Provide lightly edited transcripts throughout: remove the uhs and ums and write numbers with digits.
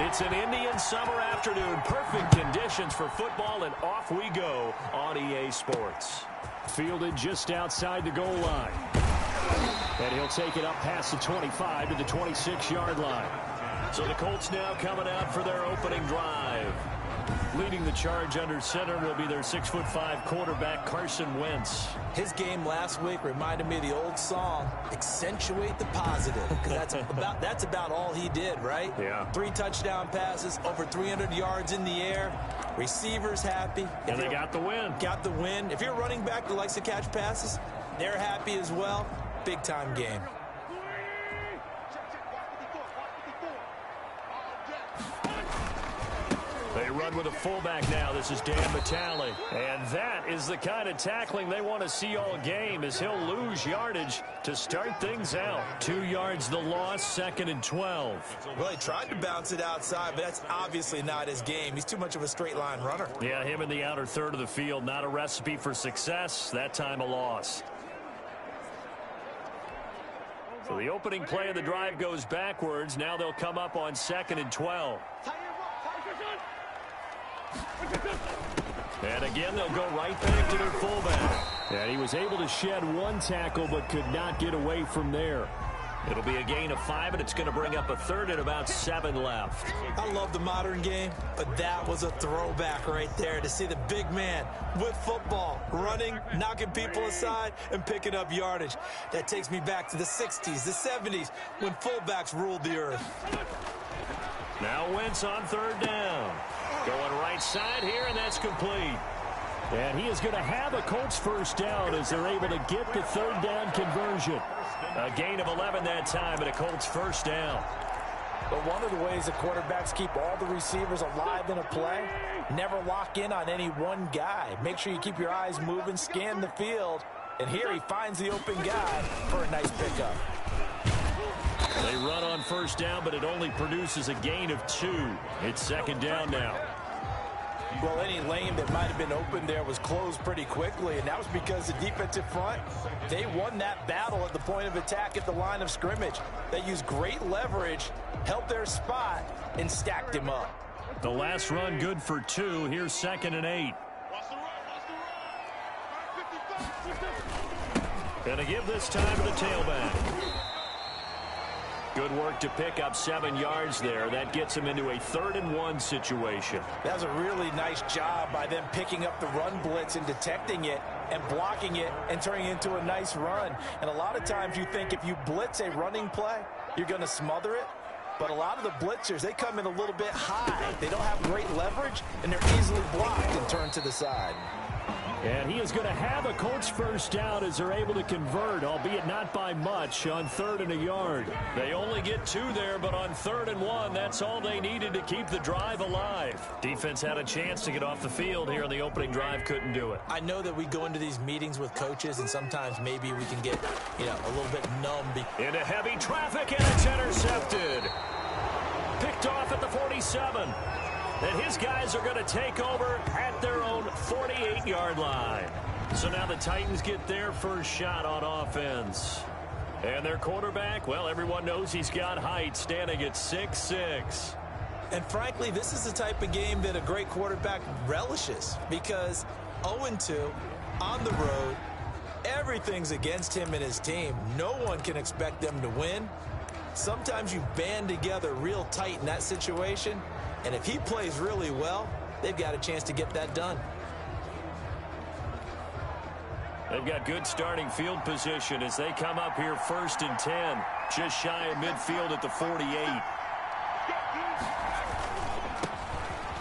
It's an Indian summer afternoon. Perfect conditions for football, and off we go on EA Sports. Fielded just outside the goal line. And he'll take it up past the 25 to the 26-yard line. So the Colts now coming out for their opening drive. Leading the charge under center will be their 6'5" quarterback, Carson Wentz. His game last week reminded me of the old song, Accentuate the Positive. Because that's about all he did, right? Yeah. 3 touchdown passes, over 300 yards in the air. Receivers happy. And they got the win. Got the win. If you're a running back that likes to catch passes, they're happy as well. Big-time game. They run with a fullback now. This is Dan Vitale. And that is the kind of tackling they want to see all game, as he'll lose yardage to start things out. 2 yards the loss, 2nd and 12. Well, he tried to bounce it outside, but that's obviously not his game. He's too much of a straight-line runner. Yeah, him in the outer third of the field. Not a recipe for success. That time a loss. So the opening play of the drive goes backwards. Now they'll come up on 2nd and 12. And again, they'll go right back to their fullback. And he was able to shed 1 tackle, but could not get away from there. It'll be a gain of 5, and it's going to bring up a 3rd and about 7 left. I love the modern game, but that was a throwback right there to see the big man with football, running, knocking people aside, and picking up yardage. That takes me back to the 60s, the 70s, when fullbacks ruled the earth. Now Wentz on 3rd down. Going right side here, and that's complete. And he is going to have a Colts first down as they're able to get the 3rd down conversion. A gain of 11 that time, and a Colts first down. But one of the ways the quarterbacks keep all the receivers alive in a play, never lock in on any one guy. Make sure you keep your eyes moving, scan the field, and here he finds the open guy for a nice pickup. They run on first down, but it only produces a gain of 2. It's 2nd down now. Well, any lane that might have been open there was closed pretty quickly, and that was because the defensive front, they won that battle at the point of attack at the line of scrimmage. They used great leverage, held their spot, and stacked him up. The last run good for 2. Here's 2nd and 8. And a give this time to the tailback. Good work to pick up 7 yards there. That gets him into a 3rd and 1 situation. That was a really nice job by them picking up the run blitz and detecting it and blocking it and turning it into a nice run. And a lot of times you think if you blitz a running play, you're going to smother it. But a lot of the blitzers, they come in a little bit high. They don't have great leverage, and they're easily blocked and turned to the side. And he is going to have a Colts first down as they're able to convert, albeit not by much, on 3rd and a yard. They only get 2 there, but on 3rd and 1, that's all they needed to keep the drive alive. Defense had a chance to get off the field here in the opening drive, couldn't do it. I know that we go into these meetings with coaches, and sometimes maybe we can get, a little bit numb. Into heavy traffic, and it's intercepted. Picked off at the 47. And his guys are going to take over at their own 48-yard line. So now the Titans get their first shot on offense. And their quarterback, well, everyone knows he's got height, standing at 6'6". And frankly, this is the type of game that a great quarterback relishes, because 0-2 on the road, everything's against him and his team. No one can expect them to win. Sometimes you band together real tight in that situation, and if he plays really well, they've got a chance to get that done. They've got good starting field position as they come up here 1st and 10, just shy of midfield at the 48.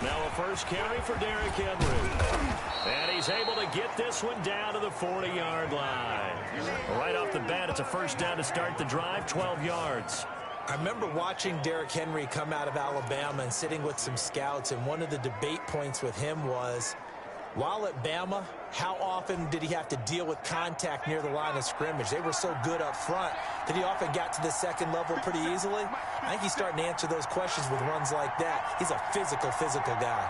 Now a first carry for Derrick Henry. And he's able to get this one down to the 40-yard line. Right off the bat, it's a first down to start the drive, 12 yards. I remember watching Derrick Henry come out of Alabama and sitting with some scouts, and one of the debate points with him was, while at Bama, how often did he have to deal with contact near the line of scrimmage? They were so good up front that he often got to the second level pretty easily. I think he's starting to answer those questions with runs like that. He's a physical guy.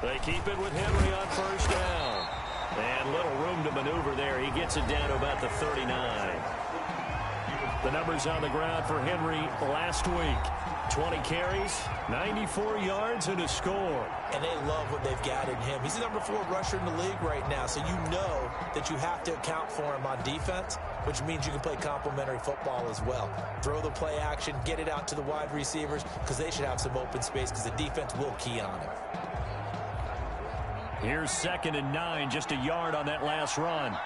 They keep it with Henry on first down. And little room to maneuver there. He gets it down to about the 39. The numbers on the ground for Henry last week. 20 carries, 94 yards, and a score. And they love what they've got in him. He's the number 4 rusher in the league right now, so you know that you have to account for him on defense, which means you can play complementary football as well. Throw the play action, get it out to the wide receivers, because they should have some open space, because the defense will key on him. Here's 2nd and 9, just a yard on that last run.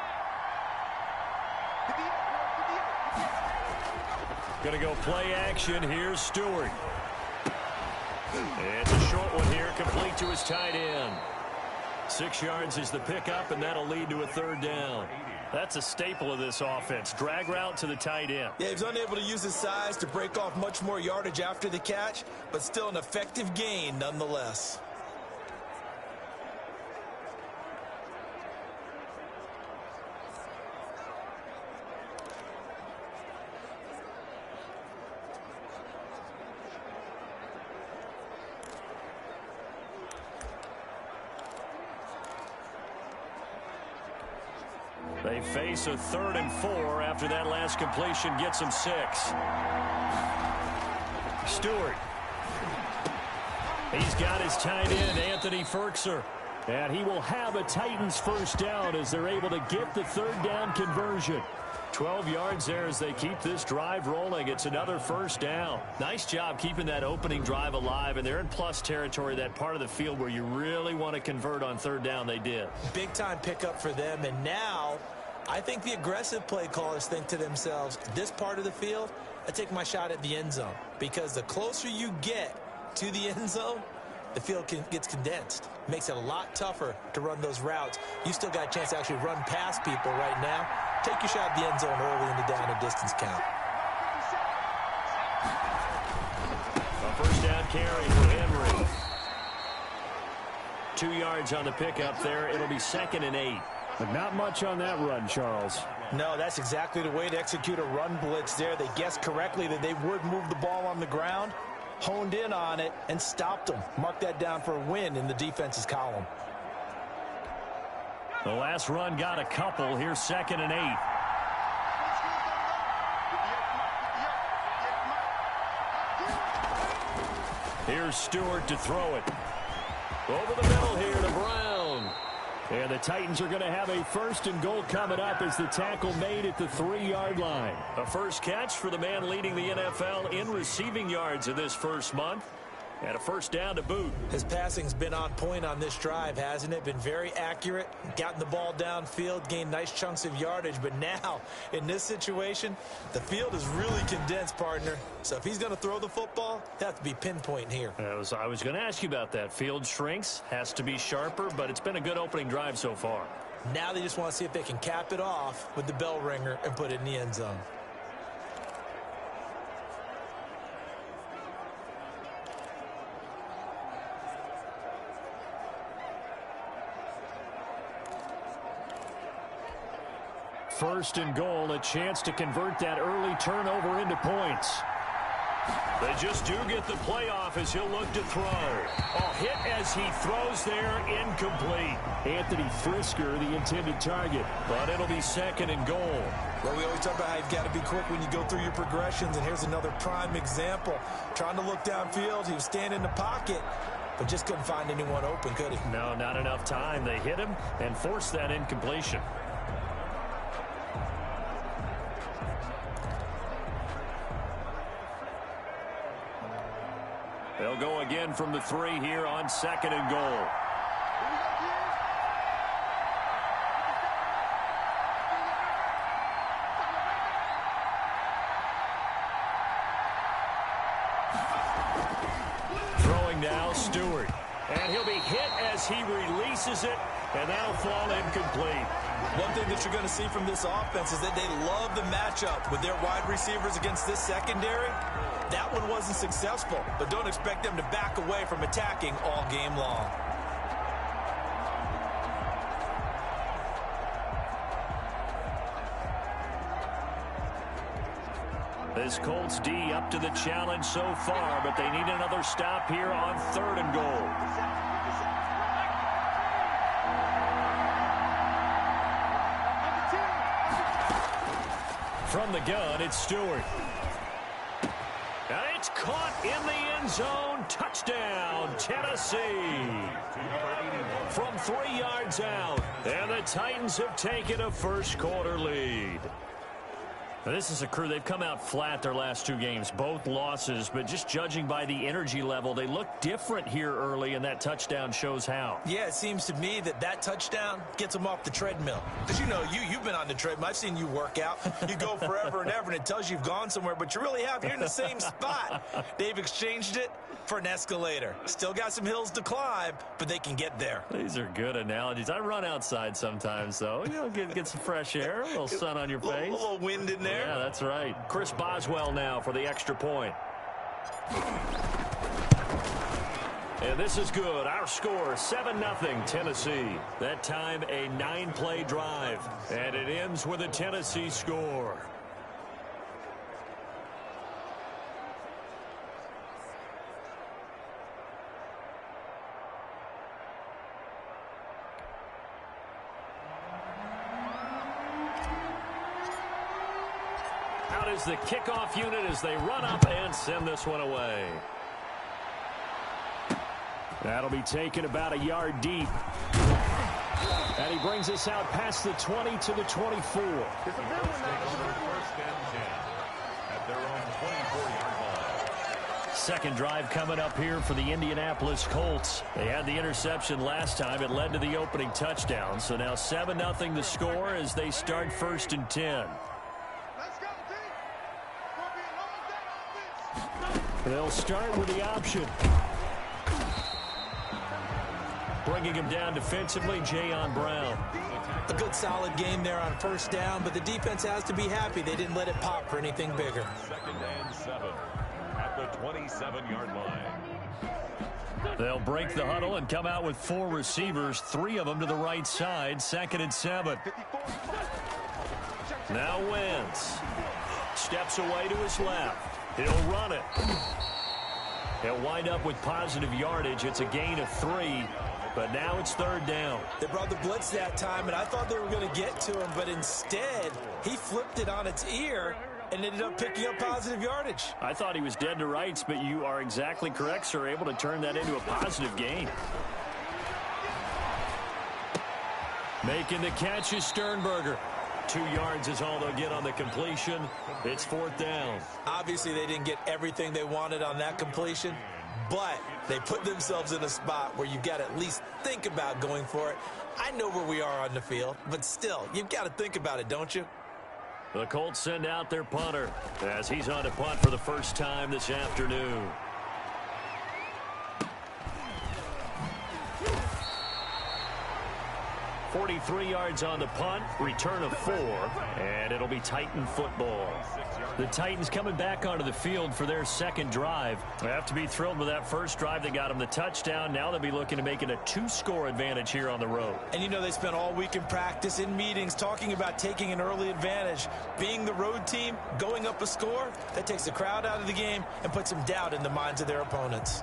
Going to go play action. Here's Stewart. It's a short one here, complete to his tight end. 6 yards is the pickup, and that'll lead to a 3rd down. That's a staple of this offense. Drag route to the tight end. Yeah, he's unable to use his size to break off much more yardage after the catch, but still an effective gain nonetheless. They face a 3rd and 4 after that last completion gets them 6. Stewart. He's got his tight end, Anthony Ferkser. And he will have a Titans 1st down as they're able to get the 3rd down conversion. 12 yards there as they keep this drive rolling. It's another 1st down. Nice job keeping that opening drive alive, and they're in plus territory, that part of the field where you really want to convert on 3rd down. They did. Big time pickup for them, and now I think the aggressive play callers think to themselves, this part of the field, I take my shot at the end zone, because the closer you get to the end zone, the field gets condensed. Makes it a lot tougher to run those routes. You still got a chance to actually run past people right now. Take your shot at the end zone early in the down and distance count. A 1st down carry for Henry. 2 yards on the pickup there. It'll be 2nd and 8. But not much on that run, Charles. No, that's exactly the way to execute a run blitz there. They guessed correctly that they would move the ball on the ground, honed in on it, and stopped them. Mark that down for a win in the defense's column. The last run got a couple. Here's 2nd and 8. Here's Stewart to throw it. Over the middle here to Brown. And the Titans are going to have a 1st and goal coming up as the tackle made at the 3-yard line. A first catch for the man leading the NFL in receiving yards in this first month. And a 1st down to boot. His passing's been on point on this drive, hasn't it? Been very accurate, gotten the ball downfield, gained nice chunks of yardage. But now, in this situation, the field is really condensed, partner. So if he's going to throw the football, he'll have to be pinpoint here. I was going to ask you about that. Field shrinks, has to be sharper, but it's been a good opening drive so far. Now they just want to see if they can cap it off with the bell ringer and put it in the end zone. First and goal, a chance to convert that early turnover into points. They just do get the playoff as he'll look to throw. A hit as he throws there, incomplete. Anthony Frisker, the intended target. But it'll be 2nd and goal. Well, we always talk about how you've got to be quick when you go through your progressions, and here's another prime example. Trying to look downfield, he was standing in the pocket, but just couldn't find anyone open, could he? No, not enough time. They hit him and forced that incompletion. They'll go again from the 3 here on 2nd and goal. Throwing now, Stewart. And he'll be hit as he releases it, and that'll fall incomplete. One thing that you're going to see from this offense is that they love the matchup with their wide receivers against this secondary. That one wasn't successful, but don't expect them to back away from attacking all game long. This Colts D up to the challenge so far, but they need another stop here on 3rd and goal. From the gun, it's Stewart. And it's caught in the end zone. Touchdown, Tennessee. From 3 yards out. And the Titans have taken a first quarter lead. Now, this is a crew. They've come out flat their last 2 games, both losses, but just judging by the energy level, they look different here early, and that touchdown shows how. Yeah, it seems to me that touchdown gets them off the treadmill. Because, you've been on the treadmill. I've seen you work out. You go forever and ever, and it tells you you've gone somewhere, but you really have. You're in the same spot. They've exchanged it for an escalator. Still got some hills to climb, but they can get there. These are good analogies. I run outside sometimes, though. Get some fresh air, a little sun on your face. A little wind in there. Yeah, that's right. Chris Boswell now for the extra point. And this is good. Our score, 7-0 Tennessee. That time, a 9-play drive. And it ends with a Tennessee score. Out is the kickoff unit as they run up and send this one away. That'll be taken about a yard deep. And he brings us out past the 20 to the 24. Second drive coming up here for the Indianapolis Colts. They had the interception last time. It led to the opening touchdown. So now 7-0 the score as they start 1st and 10. They'll start with the option. Bringing him down defensively, Jayon Brown. A good solid game there on first down, but the defense has to be happy they didn't let it pop for anything bigger. 2nd and 7 at the 27-yard line. They'll break the huddle and come out with 4 receivers, 3 of them to the right side. 2nd and 7. Now Wentz steps away to his left. He'll run it. He'll wind up with positive yardage. It's a gain of 3, but now it's 3rd down. They brought the blitz that time, and I thought they were going to get to him, but instead, he flipped it on its ear and ended up picking up positive yardage. I thought he was dead to rights, but you are exactly correct, sir. Able to turn that into a positive gain. Making the catch is Sternberger. 2 yards is all they'll get on the completion. It's 4th down. Obviously, they didn't get everything they wanted on that completion, but they put themselves in a spot where you've got to at least think about going for it. I know where we are on the field, but still, you've got to think about it, don't you? The Colts send out their punter as he's on to punt for the first time this afternoon. 43 yards on the punt, return of 4, and it'll be Titan football. The Titans coming back onto the field for their second drive. They have to be thrilled with that first drive. They got them the touchdown. Now they'll be looking to make it a 2-score advantage here on the road. And they spent all week in practice, in meetings, talking about taking an early advantage. Being the road team, going up a score, that takes the crowd out of the game and puts some doubt in the minds of their opponents.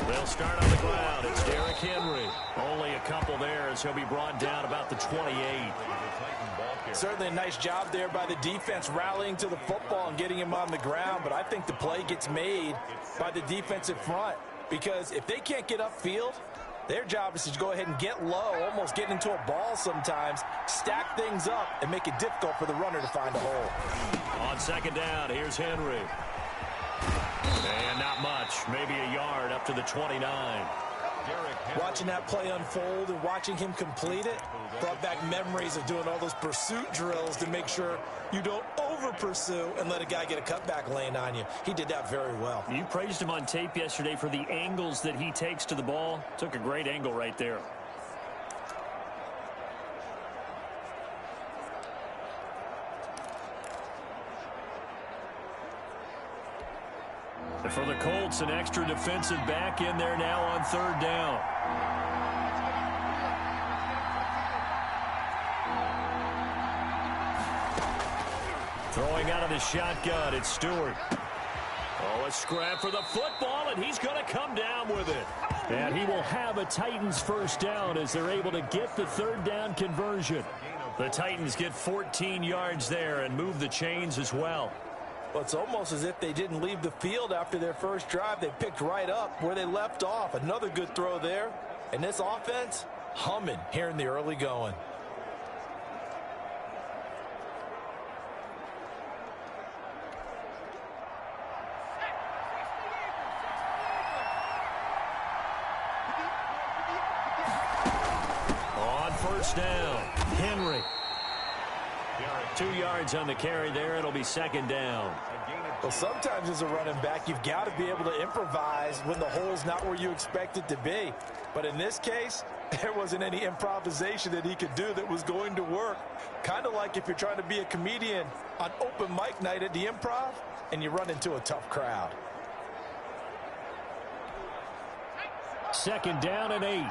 They'll start on the ground. It's Derrick Henry. Only a couple there as he'll be brought down about the 28. Certainly a nice job there by the defense rallying to the football and getting him on the ground, but I think the play gets made by the defensive front because if they can't get upfield, their job is to go ahead and get low, almost get into a ball sometimes, stack things up, and make it difficult for the runner to find a hole. On second down, here's Henry. And not much, maybe a yard up to the 29. Watching that play unfold and watching him complete it brought back memories of doing all those pursuit drills to make sure you don't over-pursue and let a guy get a cutback lane on you. He did that very well. You praised him on tape yesterday for the angles that he takes to the ball. Took a great angle right there. For the Colts, an extra defensive back in there now on third down. Throwing out of the shotgun, it's Stewart. Oh, a scrap for the football, and he's going to come down with it. And he will have a Titans first down as they're able to get the third down conversion. The Titans get 14 yards there and move the chains as well. Well, it's almost as if they didn't leave the field after their first drive. They picked right up where they left off. Another good throw there. And this offense, humming here in the early going. First down, Henry. 2 yards on the carry there. It'll be second down. Well, sometimes as a running back, you've got to be able to improvise when the hole's not where you expect it to be. But in this case, there wasn't any improvisation that he could do that was going to work. Kind of like if you're trying to be a comedian on open mic night at the Improv and you run into a tough crowd. Second down and 8.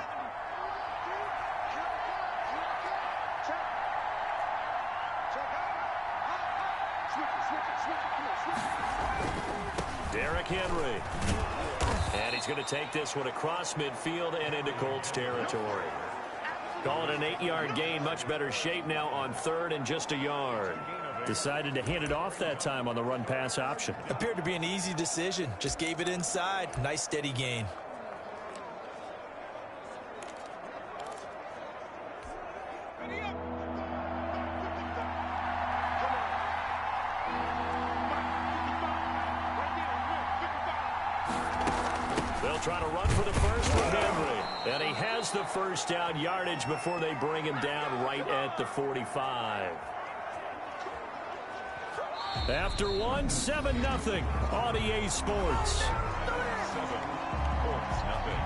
Derrick Henry. And he's going to take this one across midfield and into Colts territory. Calling an 8-yard gain. Much better shape now on third and just a yard. Decided to hand it off that time on the run-pass option. Appeared to be an easy decision. Just gave it inside. Nice steady gain. They'll try to run for the first with Henry. And he has the first down yardage before they bring him down right at the 45. After one, 7-0. On EA Sports. 7, Colts nothing.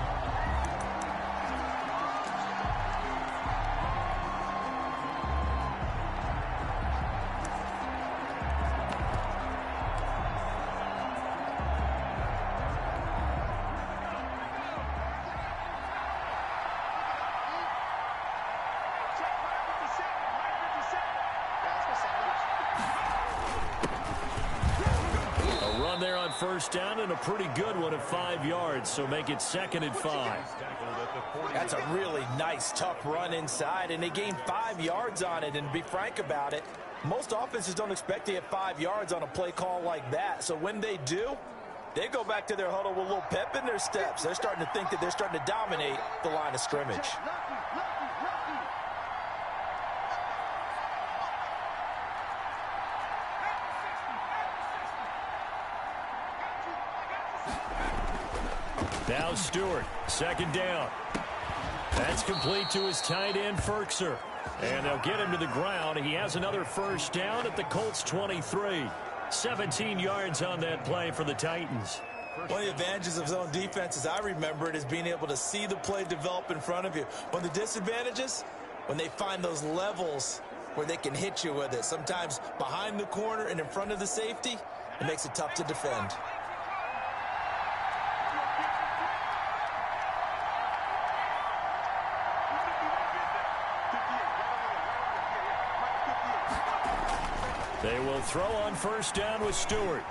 There on first down and a pretty good one at 5 yards, so make it 2nd and 5. That's a really nice, tough run inside, and they gained 5 yards on it. And to be frank about it, most offenses don't expect to get 5 yards on a play call like that. So when they do, they go back to their huddle with a little pep in their steps. They're starting to think that they're starting to dominate the line of scrimmage. Now Stewart, second down. That's complete to his tight end, Firkser. And they'll get him to the ground. He has another first down at the Colts 23. 17 yards on that play for the Titans. One of the advantages of zone defense, as I remember it, is being able to see the play develop in front of you. One of the disadvantages, when they find those levels where they can hit you with it. Sometimes behind the corner and in front of the safety, it makes it tough to defend. They will throw on first down with Stewart.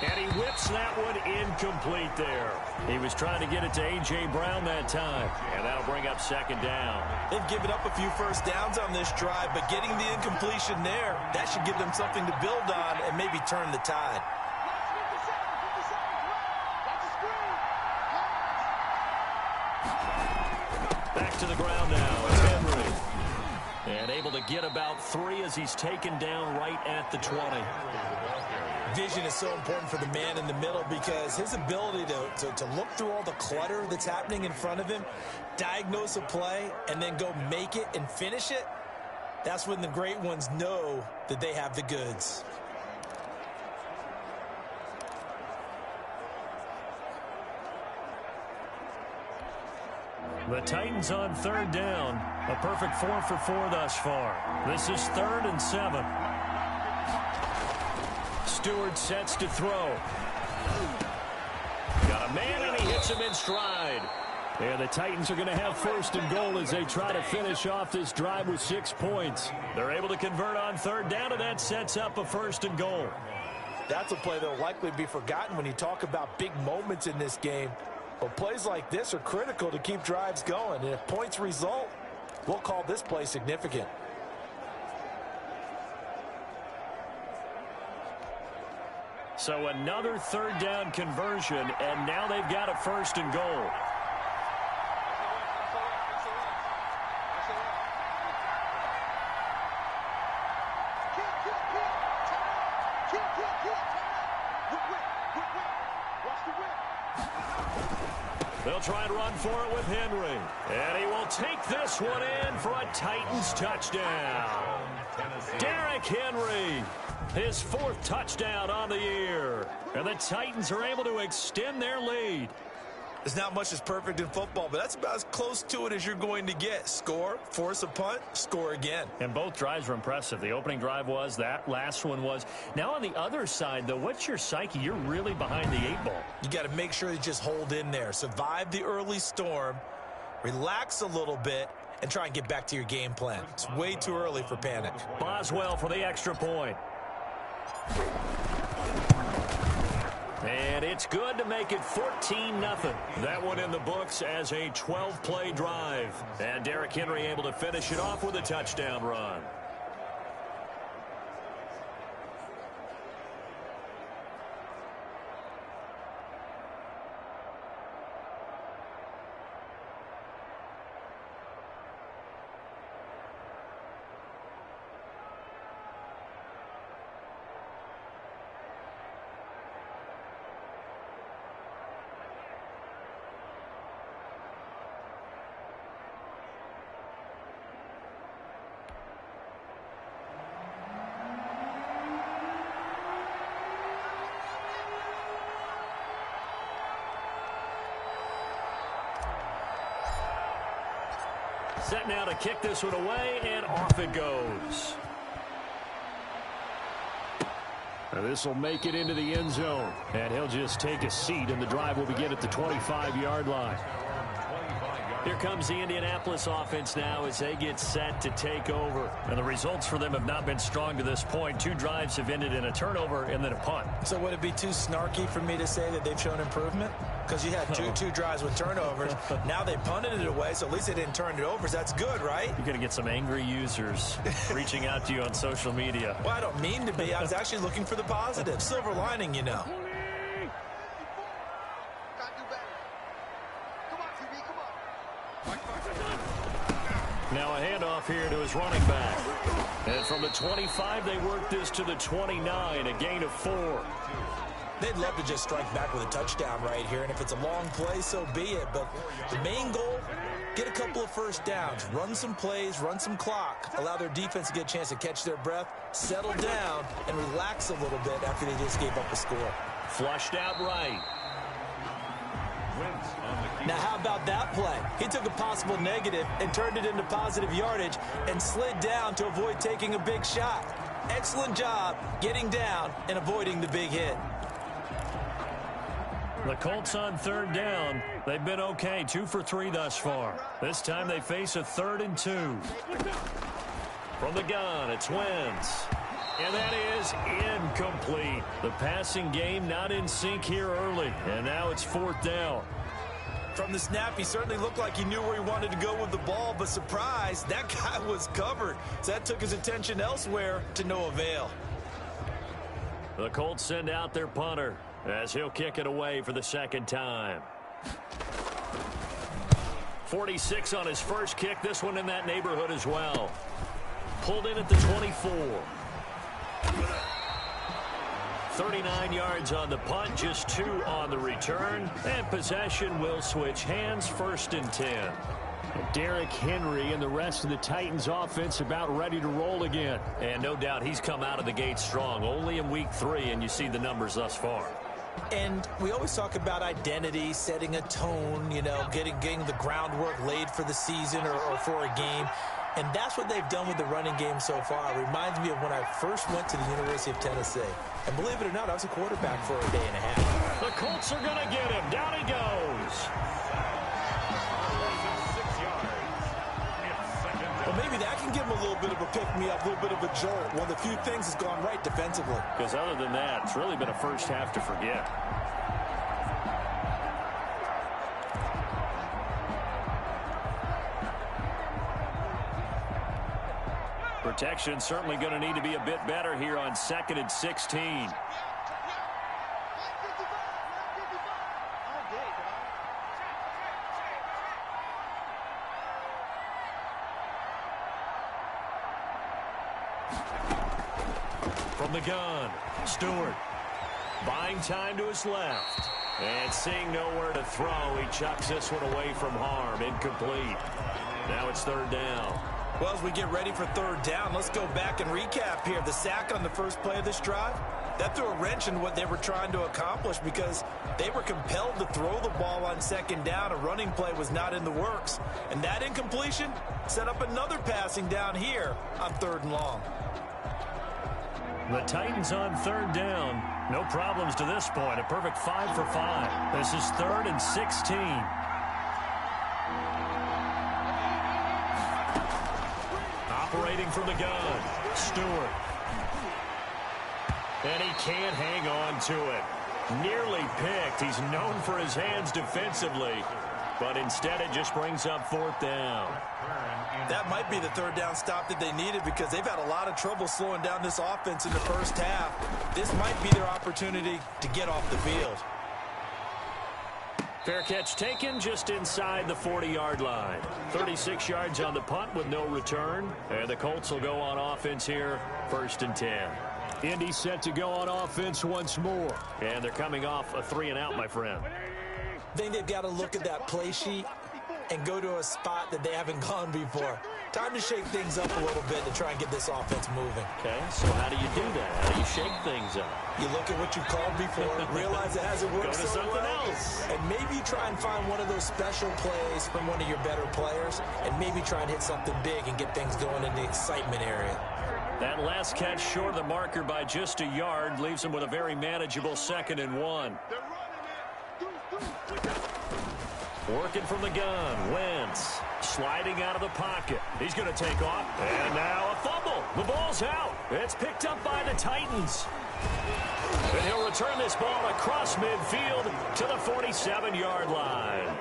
And he whips that one incomplete there. He was trying to get it to A.J. Brown that time. And that'll bring up second down. They've given up a few first downs on this drive, but getting the incompletion there, that should give them something to build on and maybe turn the tide. Back to the ground now. It's Henry. And able to get about 3 as he's taken down right at the 20. Vision is so important for the man in the middle because his ability to look through all the clutter that's happening in front of him, diagnose a play, and then go make it and finish it, that's when the great ones know that they have the goods. The Titans on third down. A perfect 4 for 4 thus far. This is 3rd and 7. Stewart sets to throw. Got a man and he hits him in stride. And the Titans are going to have first and goal as they try to finish off this drive with 6 points. They're able to convert on third down, and that sets up a first and goal. That's a play that will likely be forgotten when you talk about big moments in this game. But plays like this are critical to keep drives going. And if points result, we'll call this play significant. So another third down conversion, and now they've got a first and goal. They'll try and run for it with Henry. And he will take this one in for a Titans touchdown. Derrick Henry, his 4th touchdown on the year. And the Titans are able to extend their lead. There's not much that's perfect in football, but that's about as close to it as you're going to get. Score, force a punt, score again. And both drives were impressive. The opening drive was, that last one was. Now on the other side, though, what's your psyche? You're really behind the 8 ball. You got to make sure you just hold in there. Survive the early storm, relax a little bit, and try and get back to your game plan. It's way too early for panic. Boswell for the extra point. And it's good to make it 14-0. That one in the books as a 12-play drive. And Derrick Henry able to finish it off with a touchdown run. Set now to kick this one away, and off it goes. This will make it into the end zone. And he'll just take a seat, and the drive will begin at the 25-yard line. Here comes the Indianapolis offense now as they get set to take over. And the results for them have not been strong to this point. 2 drives have ended in a turnover and then a punt. So would it be too snarky for me to say that they've shown improvement? Because you had two drives with turnovers. Now they punted it away, so at least they didn't turn it over. So that's good, right? You're going to get some angry users reaching out to you on social media. Well, I don't mean to be. I was actually looking for the positive. Silver lining, you know. Now a handoff here to his running back. And from the 25, they work this to the 29, a gain of 4. They'd love to just strike back with a touchdown right here, and if it's a long play, so be it. But the main goal, get a couple of first downs, run some plays, run some clock, allow their defense to get a chance to catch their breath, settle down, and relax a little bit after they just gave up a score. Flushed out right. Now, how about that play? He took a possible negative and turned it into positive yardage and slid down to avoid taking a big shot. Excellent job getting down and avoiding the big hit. The Colts on third down. They've been okay, 2 for 3 thus far. This time they face a 3rd and 2. From the gun, it's Wentz. And that is incomplete. The passing game not in sync here early. And now it's 4th down. From the snap, he certainly looked like he knew where he wanted to go with the ball, but surprise, that guy was covered. So that took his attention elsewhere to no avail. The Colts send out their punter as he'll kick it away for the 2nd time. 46 on his first kick. This one in that neighborhood as well. Pulled in at the 24. 39 yards on the punt, just 2 on the return. And possession will switch hands, 1st and 10. Derrick Henry and the rest of the Titans offense about ready to roll again. And no doubt he's come out of the gate strong. Only in week 3, and you see the numbers thus far. And we always talk about identity, setting a tone, you know, getting the groundwork laid for the season or for a game. And that's what they've done with the running game so far. It reminds me of when I first went to the University of Tennessee. And believe it or not, I was a quarterback for a day and a half. The Colts are going to get him. Down he goes. maybe that can give him a little bit of a pick-me-up, a little bit of a jolt. One of the few things that's gone right defensively. Because other than that, it's really been a first half to forget. Protection certainly going to need to be a bit better here on 2nd and 16. From the gun, Stewart. Buying time to his left. And seeing nowhere to throw, he chucks this one away from harm. Incomplete. Now it's 3rd down. Well, as we get ready for 3rd down, let's go back and recap here. The sack on the first play of this drive, that threw a wrench in what they were trying to accomplish because they were compelled to throw the ball on 2nd down. A running play was not in the works. And that incompletion set up another passing down here on 3rd and long. The Titans on 3rd down. No problems to this point. A perfect 5 for 5. This is 3rd and 16. Operating from the gun, Stewart. And he can't hang on to it. Nearly picked. He's known for his hands defensively, but instead it just brings up 4th down. That might be the 3rd down stop that they needed because they've had a lot of trouble slowing down this offense in the first half. This might be their opportunity to get off the field. Fair catch taken just inside the 40-yard line. 36 yards on the punt with no return. And the Colts will go on offense here, 1st and 10. Indy set to go on offense once more. And they're coming off a 3-and-out, my friend. I think they've got to look at that play sheet and go to a spot that they haven't gone before. Time to shake things up a little bit to try and get this offense moving. Okay, so how do you do that? How do you shake things up? You look at what you called before, realize it hasn't worked Go to so something well, else. and maybe try and find one of those special plays from one of your better players, and maybe try and hit something big and get things going in the excitement area. That last catch short of the marker by just a yard leaves him with a very manageable 2nd and 1. Working from the gun, Wentz sliding out of the pocket. He's going to take off, and now a fumble. The ball's out. It's picked up by the Titans. And he'll return this ball across midfield to the 47-yard line.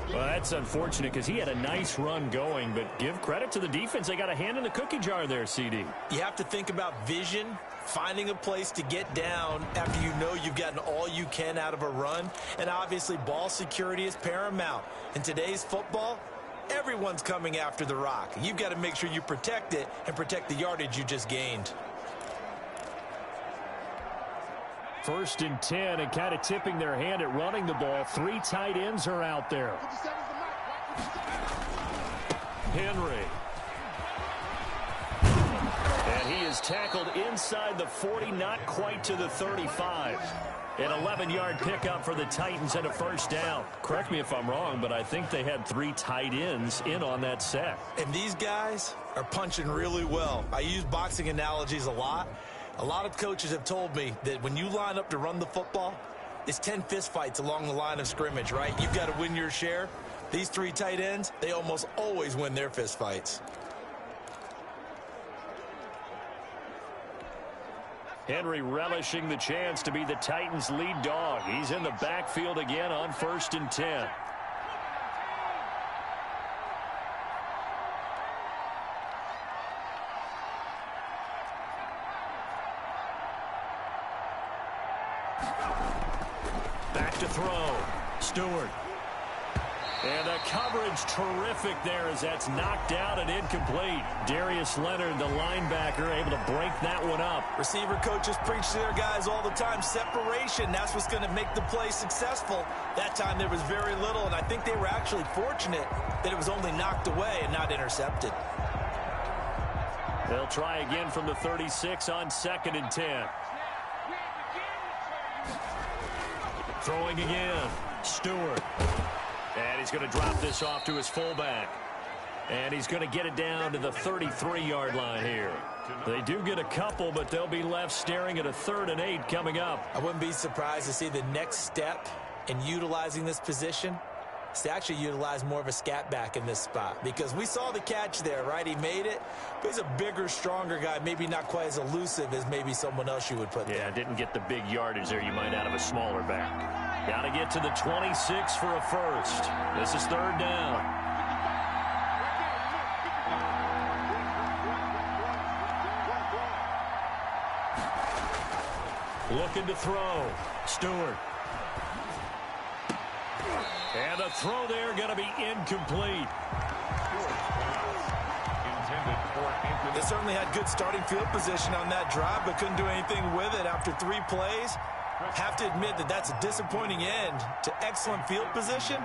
Well, that's unfortunate because he had a nice run going, but give credit to the defense. They got a hand in the cookie jar there, CD. You have to think about vision, finding a place to get down after you know you've gotten all you can out of a run, and obviously ball security is paramount. In today's football, everyone's coming after the rock. You've got to make sure you protect it and protect the yardage you just gained. 1st and 10, and kind of tipping their hand at running the ball. 3 tight ends are out there. Henry. And he is tackled inside the 40, not quite to the 35. An 11-yard pickup for the Titans and a 1st down. Correct me if I'm wrong, but I think they had 3 tight ends in on that set. And these guys are punching really well. I use boxing analogies a lot. A lot of coaches have told me that when you line up to run the football, it's 10 fistfights along the line of scrimmage, right? You've got to win your share. These 3 tight ends, they almost always win their fistfights. Henry relishing the chance to be the Titans' lead dog. He's in the backfield again on 1st and 10. Back to throw. Stewart. And the coverage terrific there as that's knocked out and incomplete. Darius Leonard, the linebacker, able to break that one up. Receiver coaches preach to their guys all the time. Separation, that's what's going to make the play successful. That time there was very little, and I think they were actually fortunate that it was only knocked away and not intercepted. They'll try again from the 36 on 2nd and 10. Throwing again. Stewart. And he's going to drop this off to his fullback. And he's going to get it down to the 33-yard line here. They do get a couple, but they'll be left staring at a 3rd and 8 coming up. I wouldn't be surprised to see the next step in utilizing this position to actually utilize more of a scat back in this spot, because we saw the catch there, right? He made it, but he's a bigger, stronger guy, maybe not quite as elusive as maybe someone else you would put there. Yeah, didn't get the big yardage there you might out of a smaller back. Got to get to the 26 for a first. This is third down. Looking to throw. Stewart. And the throw there going to be incomplete. They certainly had good starting field position on that drive, but couldn't do anything with it after 3 plays. Have to admit that that's a disappointing end to excellent field position.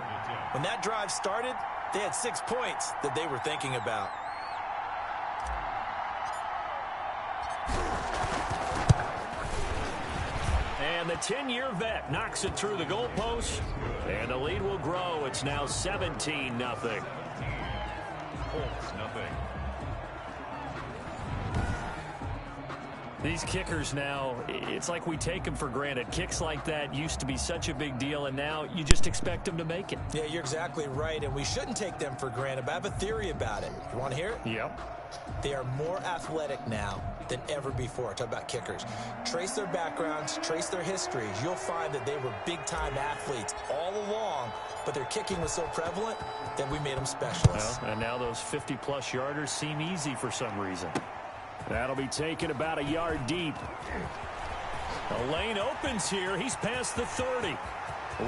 When that drive started, they had 6 points that they were thinking about. And the 10-year vet knocks it through the goalpost. And the lead will grow. It's now 17-0. Colts, nothing. These kickers now, it's like we take them for granted. Kicks like that used to be such a big deal, and now you just expect them to make it. Yeah, you're exactly right, and we shouldn't take them for granted, but I have a theory about it. You want to hear it? Yep. They are more athletic now than ever before. Talk about kickers. Trace their backgrounds, trace their histories. You'll find that they were big-time athletes all along, but their kicking was so prevalent that we made them specialists. Well, and now those 50-plus yarders seem easy for some reason. That'll be taken about a yard deep. The lane opens here. He's past the 30.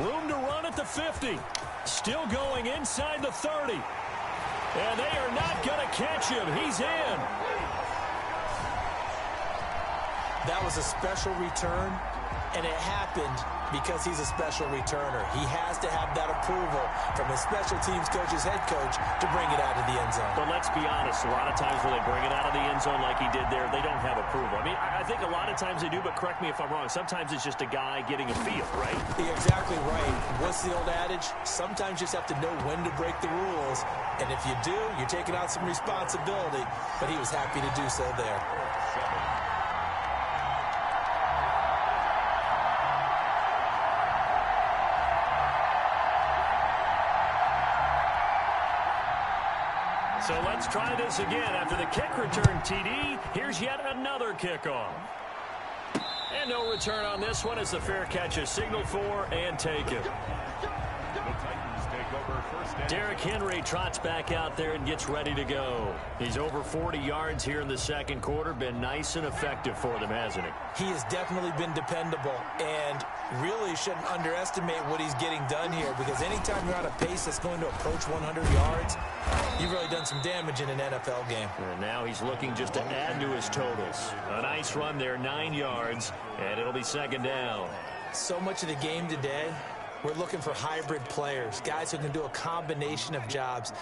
Room to run at the 50. Still going inside the 30. And they are not going to catch him. He's in. That was a special return, and it happened because he's a special returner. He has to have that approval from his special teams coach's head coach to bring it out of the end zone. But let's be honest, a lot of times when they bring it out of the end zone like he did there, they don't have approval. I mean, I think a lot of times they do, but correct me if I'm wrong. Sometimes it's just a guy getting a feel, right? You're exactly right. What's the old adage? Sometimes you just have to know when to break the rules, and if you do, you're taking out some responsibility, but he was happy to do so there. So let's try this again. After the kick return TD, here's yet another kickoff. And no return on this one as the fair catch is signaled for and taken. Derrick Henry trots back out there and gets ready to go. He's over 40 yards here in the second quarter. Been nice and effective for them, hasn't he? He has definitely been dependable, and really shouldn't underestimate what he's getting done here, because anytime you're on a pace that's going to approach 100 yards, you've really done some damage in an NFL game. And now he's looking just to add to his totals. A nice run there, 9 yards, and it'll be second down. So much of the game today, we're looking for hybrid players, guys who can do a combination of jobs.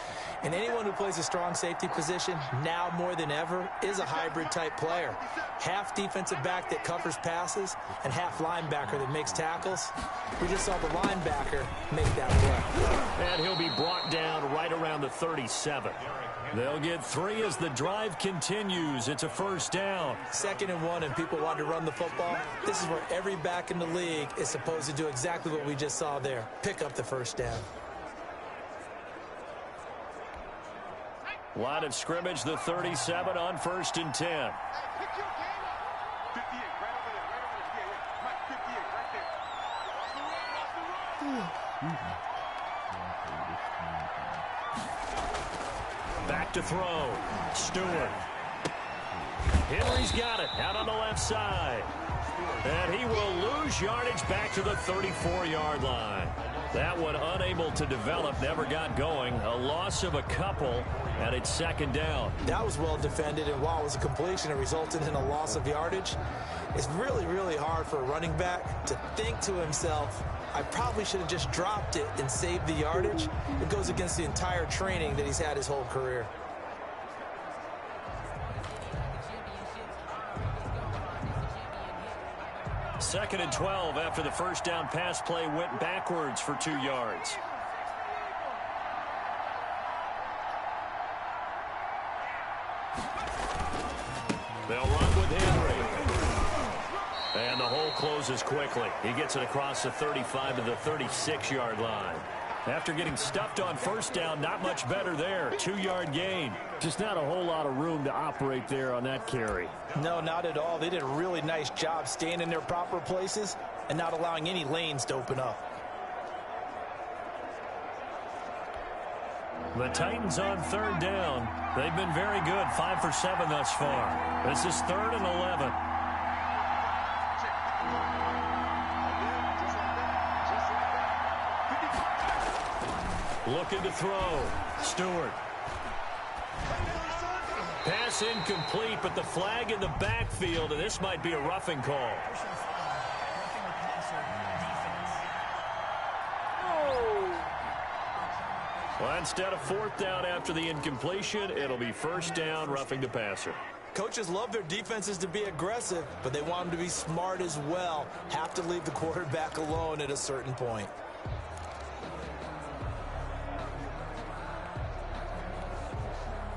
And anyone who plays a strong safety position, now more than ever, is a hybrid type player. Half defensive back that covers passes and half linebacker that makes tackles. We just saw the linebacker make that play. And he'll be brought down right around the 37. They'll get 3 as the drive continues. It's a first down. 2nd and 1, and people want to run the football. This is where every back in the league is supposed to do exactly what we just saw there. Pick up the first down. Line of scrimmage, the 37 on 1st and 10. Back to throw. Stewart. Henry's got it out on the left side. And he will lose yardage back to the 34-yard line. That one unable to develop, never got going. A loss of a couple, and it's second down. That was well defended, and while it was a completion, it resulted in a loss of yardage. It's really, really hard for a running back to think to himself, I probably should have just dropped it and saved the yardage. It goes against the entire training that he's had his whole career. Second and 12 after the first down pass play went backwards for 2 yards. They'll run with Henry. And the hole closes quickly. He gets it across the 35 to the 36-yard line. After getting stuffed on first down, not much better there. 2-yard gain. Just not a whole lot of room to operate there on that carry. No, not at all. They did a really nice job staying in their proper places and not allowing any lanes to open up. The Titans on third down. They've been very good, 5 for 7 thus far. This is 3rd and 11. Looking to throw. Stewart. Pass incomplete, but the flag in the backfield, and this might be a roughing call. Well, instead of 4th down after the incompletion, it'll be 1st down, roughing the passer. Coaches love their defenses to be aggressive, but they want them to be smart as well. Have to leave the quarterback alone at a certain point.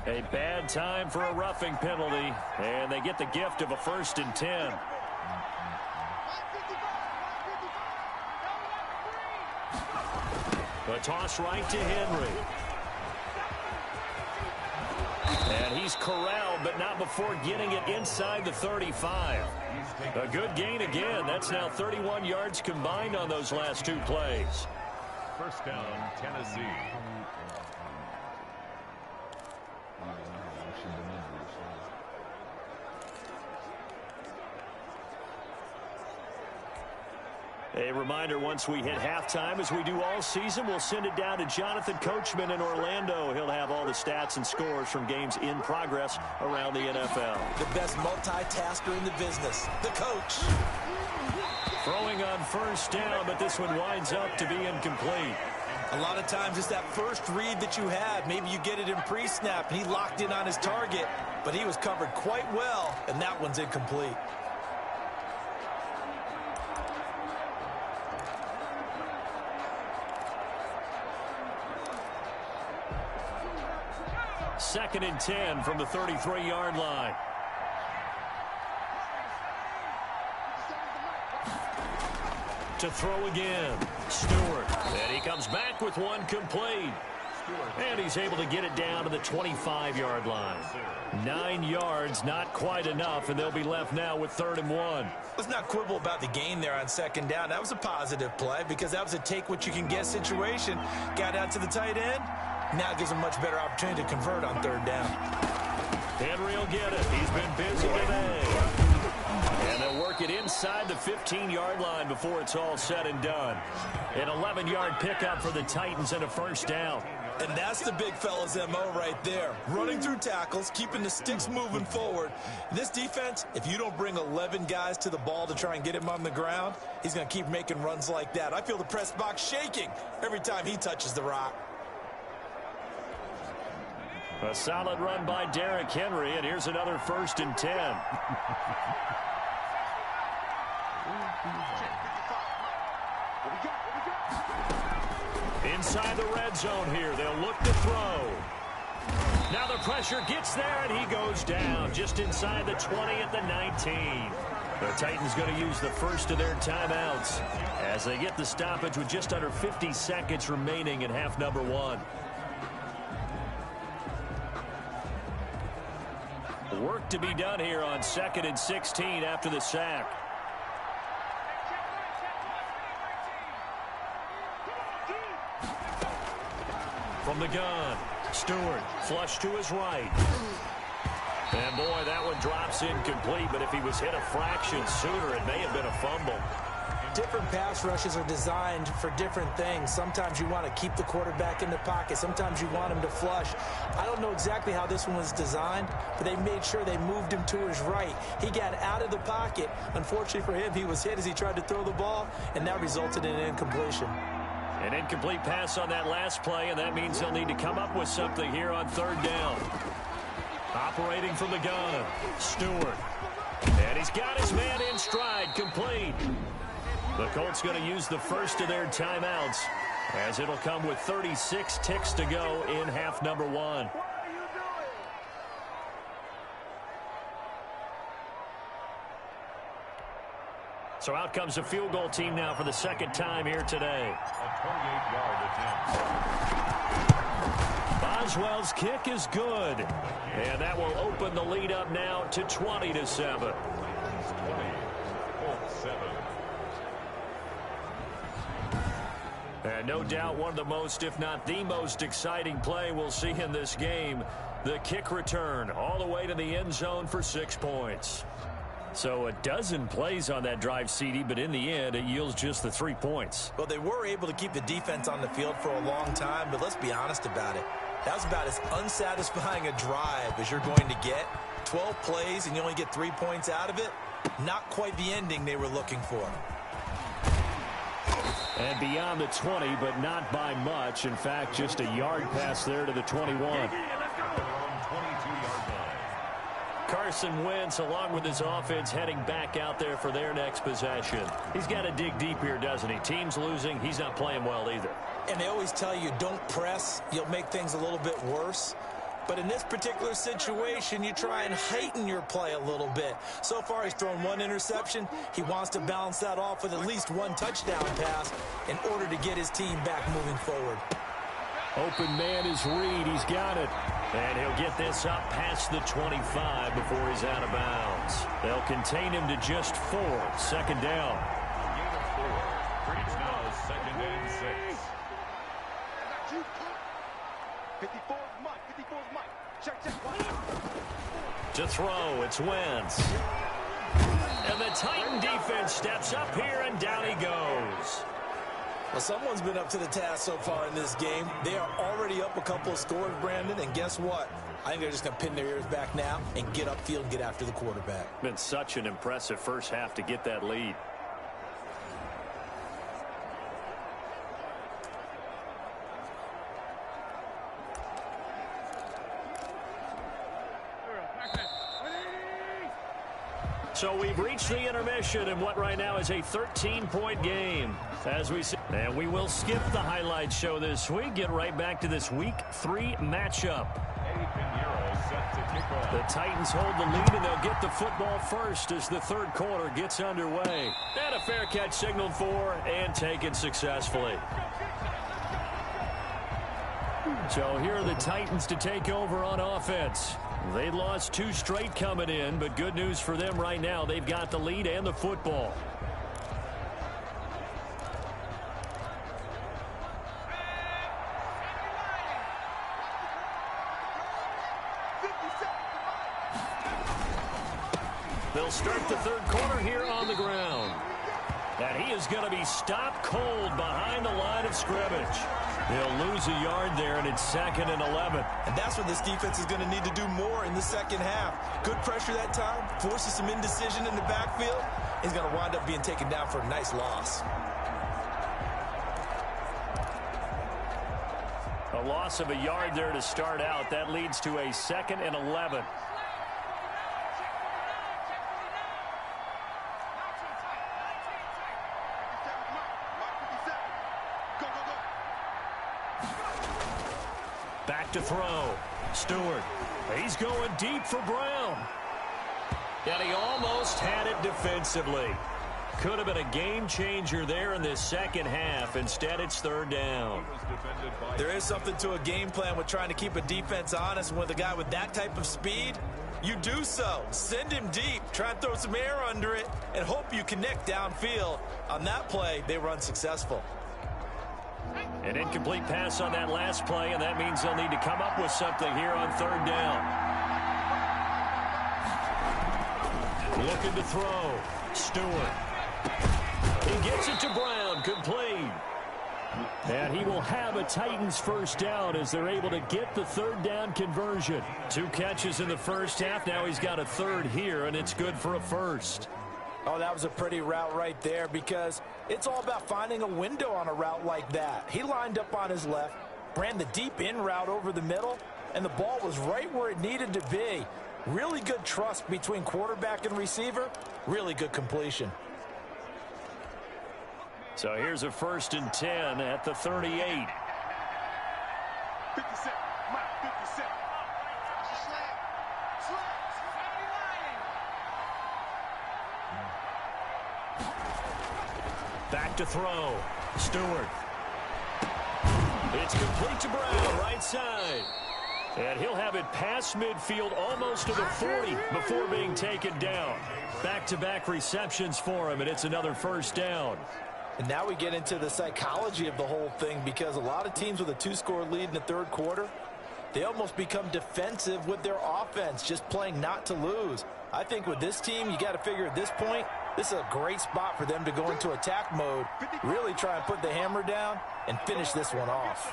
A bad time for a roughing penalty, and they get the gift of a 1st and 10. A toss right to Henry. And he's corralled, but not before getting it inside the 35. A good gain again. That's now 31 yards combined on those last 2 plays. 1st down, Tennessee. A reminder, once we hit halftime, as we do all season, we'll send it down to Jonathan Coachman in Orlando. He'll have all the stats and scores from games in progress around the NFL. The best multitasker in the business, the coach. Throwing on 1st down, but this one winds up to be incomplete. A lot of times it's that first read that you had. Maybe you get it in pre-snap, and he locked in on his target, but he was covered quite well, and that one's incomplete. 2nd and 10 from the 33-yard line. To throw again. Stewart. And he comes back with one complete. And he's able to get it down to the 25-yard line. 9 yards, not quite enough, and they'll be left now with 3rd and 1. Let's not quibble about the gain there on 2nd down. That was a positive play because that was a take-what-you-can-get situation. Got out to the tight end. Now gives him a much better opportunity to convert on 3rd down. Henry will get it. He's been busy today. And they'll work it inside the 15-yard line before it's all said and done. An 11-yard pickup for the Titans and a 1st down. And that's the big fella's MO right there. Running through tackles, keeping the sticks moving forward. This defense, if you don't bring 11 guys to the ball to try and get him on the ground, he's going to keep making runs like that. I feel the press box shaking every time he touches the rock. A solid run by Derrick Henry, and here's another 1st and 10. Inside the red zone here, they'll look to throw. Now the pressure gets there, and he goes down just inside the 20 at the 19. The Titans going to use the first of their timeouts as they get the stoppage with just under 50 seconds remaining in half number 1. Work to be done here on 2nd and 16 after the sack. From the gun, Stewart, flush to his right. And boy, that one drops incomplete, but if he was hit a fraction sooner, it may have been a fumble. Different pass rushes are designed for different things. Sometimes you want to keep the quarterback in the pocket. Sometimes you want him to flush. I don't know exactly how this one was designed, but they made sure they moved him to his right. He got out of the pocket. Unfortunately for him, he was hit as he tried to throw the ball, and that resulted in an incompletion. An incomplete pass on that last play, and that means they'll need to come up with something here on 3rd down. Operating from the gun, Stewart. And he's got his man in stride, complete. The Colts going to use the first of their timeouts as it'll come with 36 ticks to go in half number 1. So out comes a field goal team now for the second time here today. A 28-yard attempt. Boswell's kick is good. And that will open the lead up now to 20-7. 20, Colts 7. And no doubt one of the most, if not the most exciting play we'll see in this game. The kick return all the way to the end zone for 6 points. So a dozen plays on that drive, CD, but in the end, it yields just the 3 points. Well, they were able to keep the defense on the field for a long time, but let's be honest about it. That was about as unsatisfying a drive as you're going to get. 12 plays and you only get 3 points out of it. Not quite the ending they were looking for. And beyond the 20, but not by much. In fact, just a yard pass there to the 21. Carson Wentz, along with his offense, heading back out there for their next possession. He's got to dig deep here, doesn't he? Team's losing. He's not playing well either. And they always tell you, don't press. You'll make things a little bit worse. But in this particular situation, you try and heighten your play a little bit. So far, he's thrown 1 interception. He wants to balance that off with at least 1 touchdown pass in order to get his team back moving forward. Open man is Reed. He's got it. And he'll get this up past the 25 before he's out of bounds. They'll contain him to just 4. Second down. Gain of 4. Reeds now second and 6. 54's Mike. 54's Mike. Check. To throw, it's Wentz. And the Titan defense steps up here, and down he goes. Well, someone's been up to the task so far in this game. They are already up a couple of scores, Brandon, and guess what? I think they're just going to pin their ears back now and get upfield and get after the quarterback. Been such an impressive first half to get that lead. So we've reached the intermission in what right now is a 13-point game. As we see, and we will skip the highlight show this week. Get right back to this Week 3 matchup. The Titans hold the lead, and they'll get the football first as the third quarter gets underway. And a fair catch signaled for and taken successfully. So here are the Titans to take over on offense. They lost 2 straight coming in, but good news for them right now. They've got the lead and the football. They'll start the third quarter here on the ground. And he is going to be stopped cold behind the line of scrimmage. They'll lose a yard there, and it's 2nd and 11. And that's what this defense is going to need to do more in the second half. Good pressure that time, forces some indecision in the backfield. He's going to wind up being taken down for a nice loss. A loss of a yard there to start out. That leads to a 2nd and 11. Back to throw. Stewart. He's going deep for Brown. And he almost had it defensively. Could have been a game changer there in this second half. Instead, it's third down. There is something to a game plan with trying to keep a defense honest. And with a guy with that type of speed, you do so. Send him deep. Try and throw some air under it and hope you connect downfield. On that play, they were unsuccessful. An incomplete pass on that last play, and that means they'll need to come up with something here on third down. Looking to throw. Stewart. He gets it to Brown. Complete. And he will have a Titans first down as they're able to get the third down conversion. 2 catches in the first half. Now he's got a third here, and it's good for a first. Oh, that was a pretty route right there because it's all about finding a window on a route like that. He lined up on his left, ran the deep in route over the middle, and the ball was right where it needed to be. Really good trust between quarterback and receiver. Really good completion. So here's a 1st and 10 at the 38. 57. Mike, 57. Back to throw. Stewart. It's complete to Brown, right side. And he'll have it past midfield almost to the 40 before being taken down. Back-to-back receptions for him, and it's another first down. And now we get into the psychology of the whole thing, because a lot of teams with a 2-score lead in the third quarter, they almost become defensive with their offense, just playing not to lose. I think with this team, you got to figure at this point, this is a great spot for them to go into attack mode, really try and put the hammer down and finish this one off.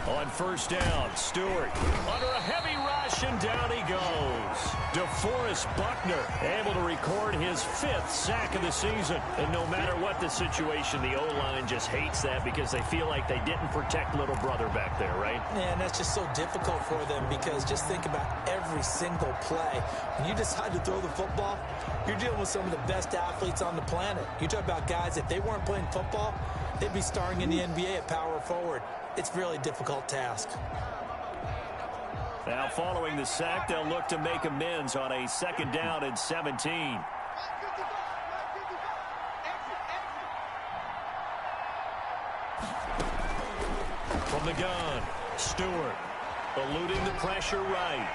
On first down, Stewart under a heavy rush, and down he goes. DeForest Buckner able to record his 5th sack of the season. And no matter what the situation, the O-line just hates that because they feel like they didn't protect little brother back there, right? Yeah, and that's just so difficult for them, because just think about every single play. When you decide to throw the football, you're dealing with some of the best athletes on the planet. You talk about guys, if they weren't playing football, they'd be starring in the NBA at power forward. It's a really difficult task. Now following the sack, they'll look to make amends on a 2nd down and 17. From the gun, Stewart eluding the pressure right.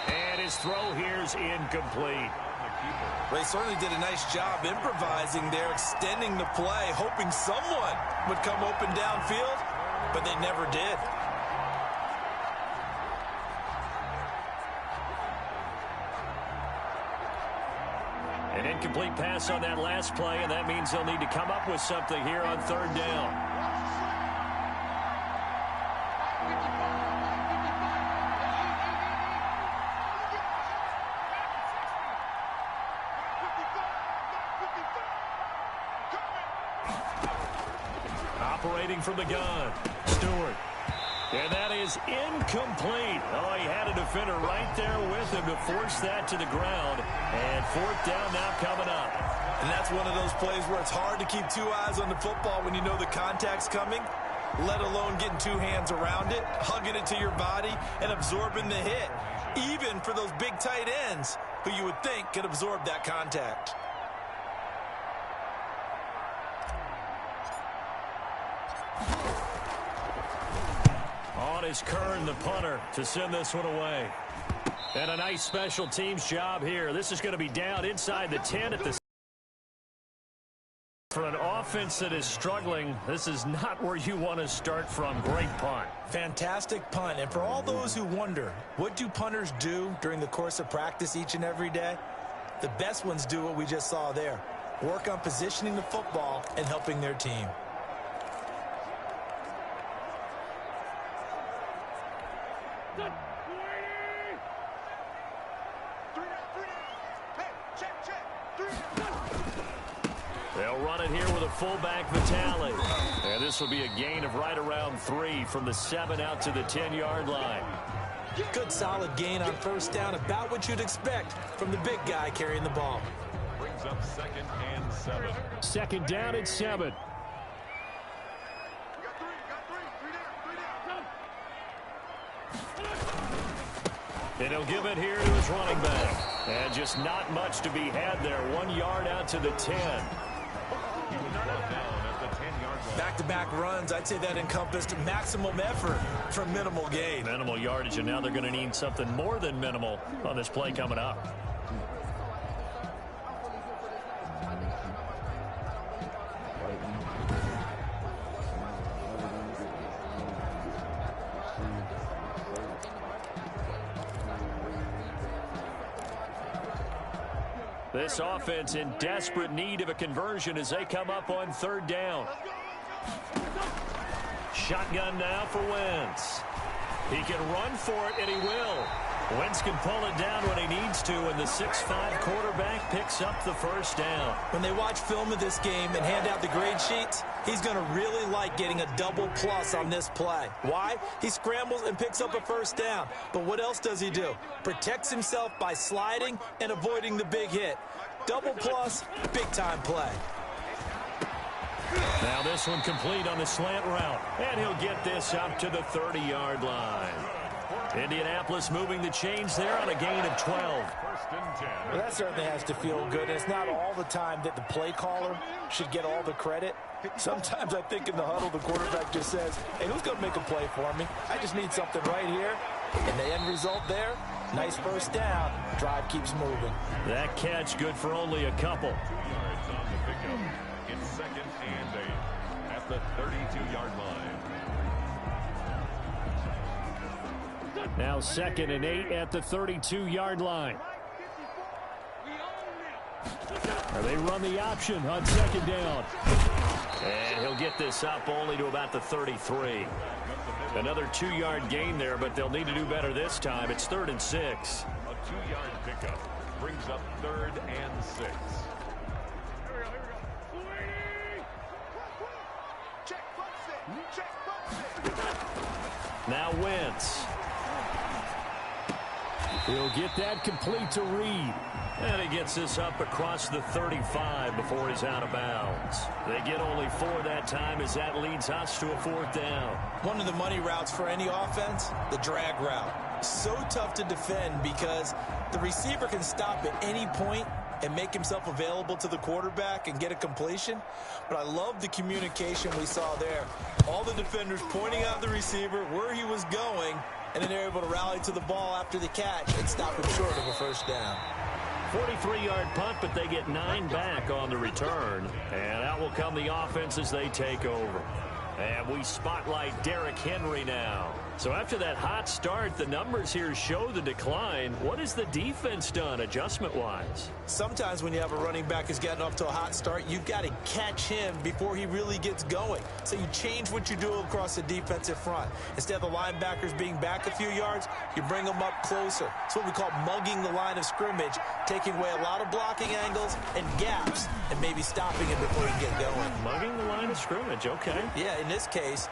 And his throw here's incomplete. They certainly did a nice job improvising there, extending the play, hoping someone would come open downfield, but they never did. An incomplete pass on that last play, and that means they'll need to come up with something here on 3rd down. Operating from the gun, Stewart. And that is incomplete. Oh, he had a defender right there with him to force that to the ground. And 4th down now coming up. And that's one of those plays where it's hard to keep 2 eyes on the football when you know the contact's coming, let alone getting 2 hands around it, hugging it to your body, and absorbing the hit, even for those big tight ends who you would think could absorb that contact. On is Kern, the punter, to send this one away. And a nice special teams job here. This is going to be down inside the 10 at the... For an offense that is struggling, this is not where you want to start from. Great punt. Fantastic punt. And for all those who wonder, what do punters do during the course of practice each and every day? The best ones do what we just saw there. Work on positioning the football and helping their team. They'll run it here with a fullback, Vitale. And this will be a gain of right around 3 from the 7 out to the 10-yard line. Good solid gain on 1st down, about what you'd expect from the big guy carrying the ball. Brings up 2nd and 7. 2nd down and 7. And he'll give it here to his running back. And just not much to be had there. 1 yard out to the 10. He was brought down at the 10-yard line. Back-to-back runs, I'd say that encompassed maximum effort for minimal gain. Minimal yardage, and now they're going to need something more than minimal on this play coming up. This offense in desperate need of a conversion as they come up on 3rd down. Shotgun now for Wentz. He can run for it, and he will. Wentz can pull it down when he needs to, and the 6'5" quarterback picks up the 1st down. When they watch film of this game and hand out the grade sheets, he's going to really like getting a double plus on this play. Why? He scrambles and picks up a 1st down. But what else does he do? Protects himself by sliding and avoiding the big hit. Double plus, big-time play. Now this one complete on the slant route, and he'll get this up to the 30-yard line. Indianapolis moving the chains there on a gain of 12. Well, that certainly has to feel good. It's not all the time that the play caller should get all the credit. Sometimes I think in the huddle, the quarterback just says, hey, who's going to make a play for me? I just need something right here. And the end result there, nice first down. Drive keeps moving. That catch good for only a couple. 2 yards on the pickup. It's 2nd and 8 at the 32-yard line. Now 2nd and 8 at the 32-yard line. They run the option on 2nd down. And he'll get this up only to about the 33. Another 2-yard gain there, but they'll need to do better this time. It's 3rd and 6. A 2-yard pickup brings up 3rd and 6. Now Wentz. He'll get that complete to Reed. And he gets this up across the 35 before he's out of bounds. They get only 4 that time as that leads us to a 4th down. One of the money routes for any offense, the drag route. So tough to defend because the receiver can stop at any point and make himself available to the quarterback and get a completion. But I love the communication we saw there. All the defenders pointing out the receiver, where he was going, and then they're able to rally to the ball after the catch and stop him short of a first down. 43-yard punt, but they get 9 back on the return. And out will come the offense as they take over. And we spotlight Derrick Henry now. So after that hot start, the numbers here show the decline. What has the defense done adjustment-wise? Sometimes when you have a running back who's getting off to a hot start, you've got to catch him before he really gets going. So you change what you do across the defensive front. Instead of the linebackers being back a few yards, you bring them up closer. It's what we call mugging the line of scrimmage, taking away a lot of blocking angles and gaps and maybe stopping him before he can get going. Mugging the line of scrimmage, okay. Yeah, in this case.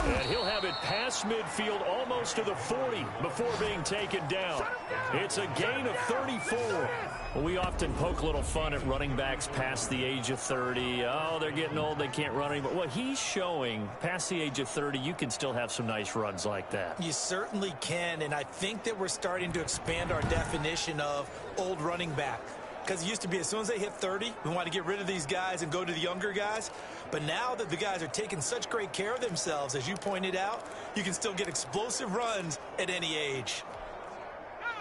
And he'll have it past midfield almost to the 40 before being taken down. It's a gain of 34. Well, we often poke a little fun at running backs past the age of 30. Oh, they're getting old, they can't run anymore. Well, he's showing past the age of 30, you can still have some nice runs like that. You certainly can, and I think that we're starting to expand our definition of old running back. Because it used to be as soon as they hit 30, we want to get rid of these guys and go to the younger guys. But now that the guys are taking such great care of themselves, as you pointed out, you can still get explosive runs at any age.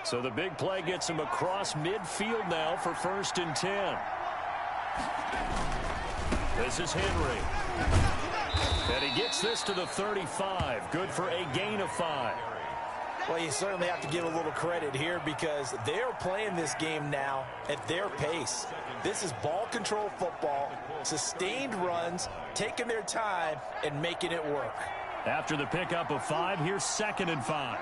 So the big play gets him across midfield now for 1st and 10. This is Henry. And he gets this to the 35. Good for a gain of 5. Well, you certainly have to give a little credit here because they're playing this game now at their pace. This is ball control football, sustained runs, taking their time, and making it work. After the pickup of 5, here's 2nd and 5.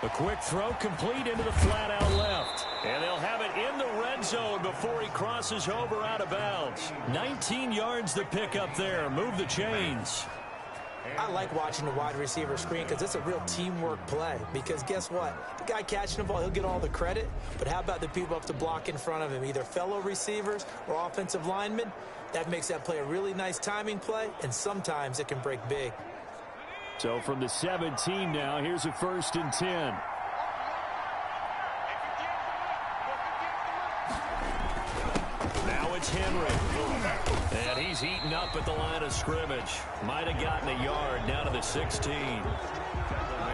A quick throw complete into the flat out left. And they'll have it in the red zone before he crosses over out of bounds. 19 yards the pickup there. Move the chains. I like watching the wide receiver screen because it's a real teamwork play. Because guess what? The guy catching the ball, he'll get all the credit. But how about the people up to block in front of him, either fellow receivers or offensive linemen? That makes that play a really nice timing play, and sometimes it can break big. So from the 17 now, here's a 1st and 10. Now it's Henry. And he's eaten up at the line of scrimmage. Might have gotten a yard down to the 16.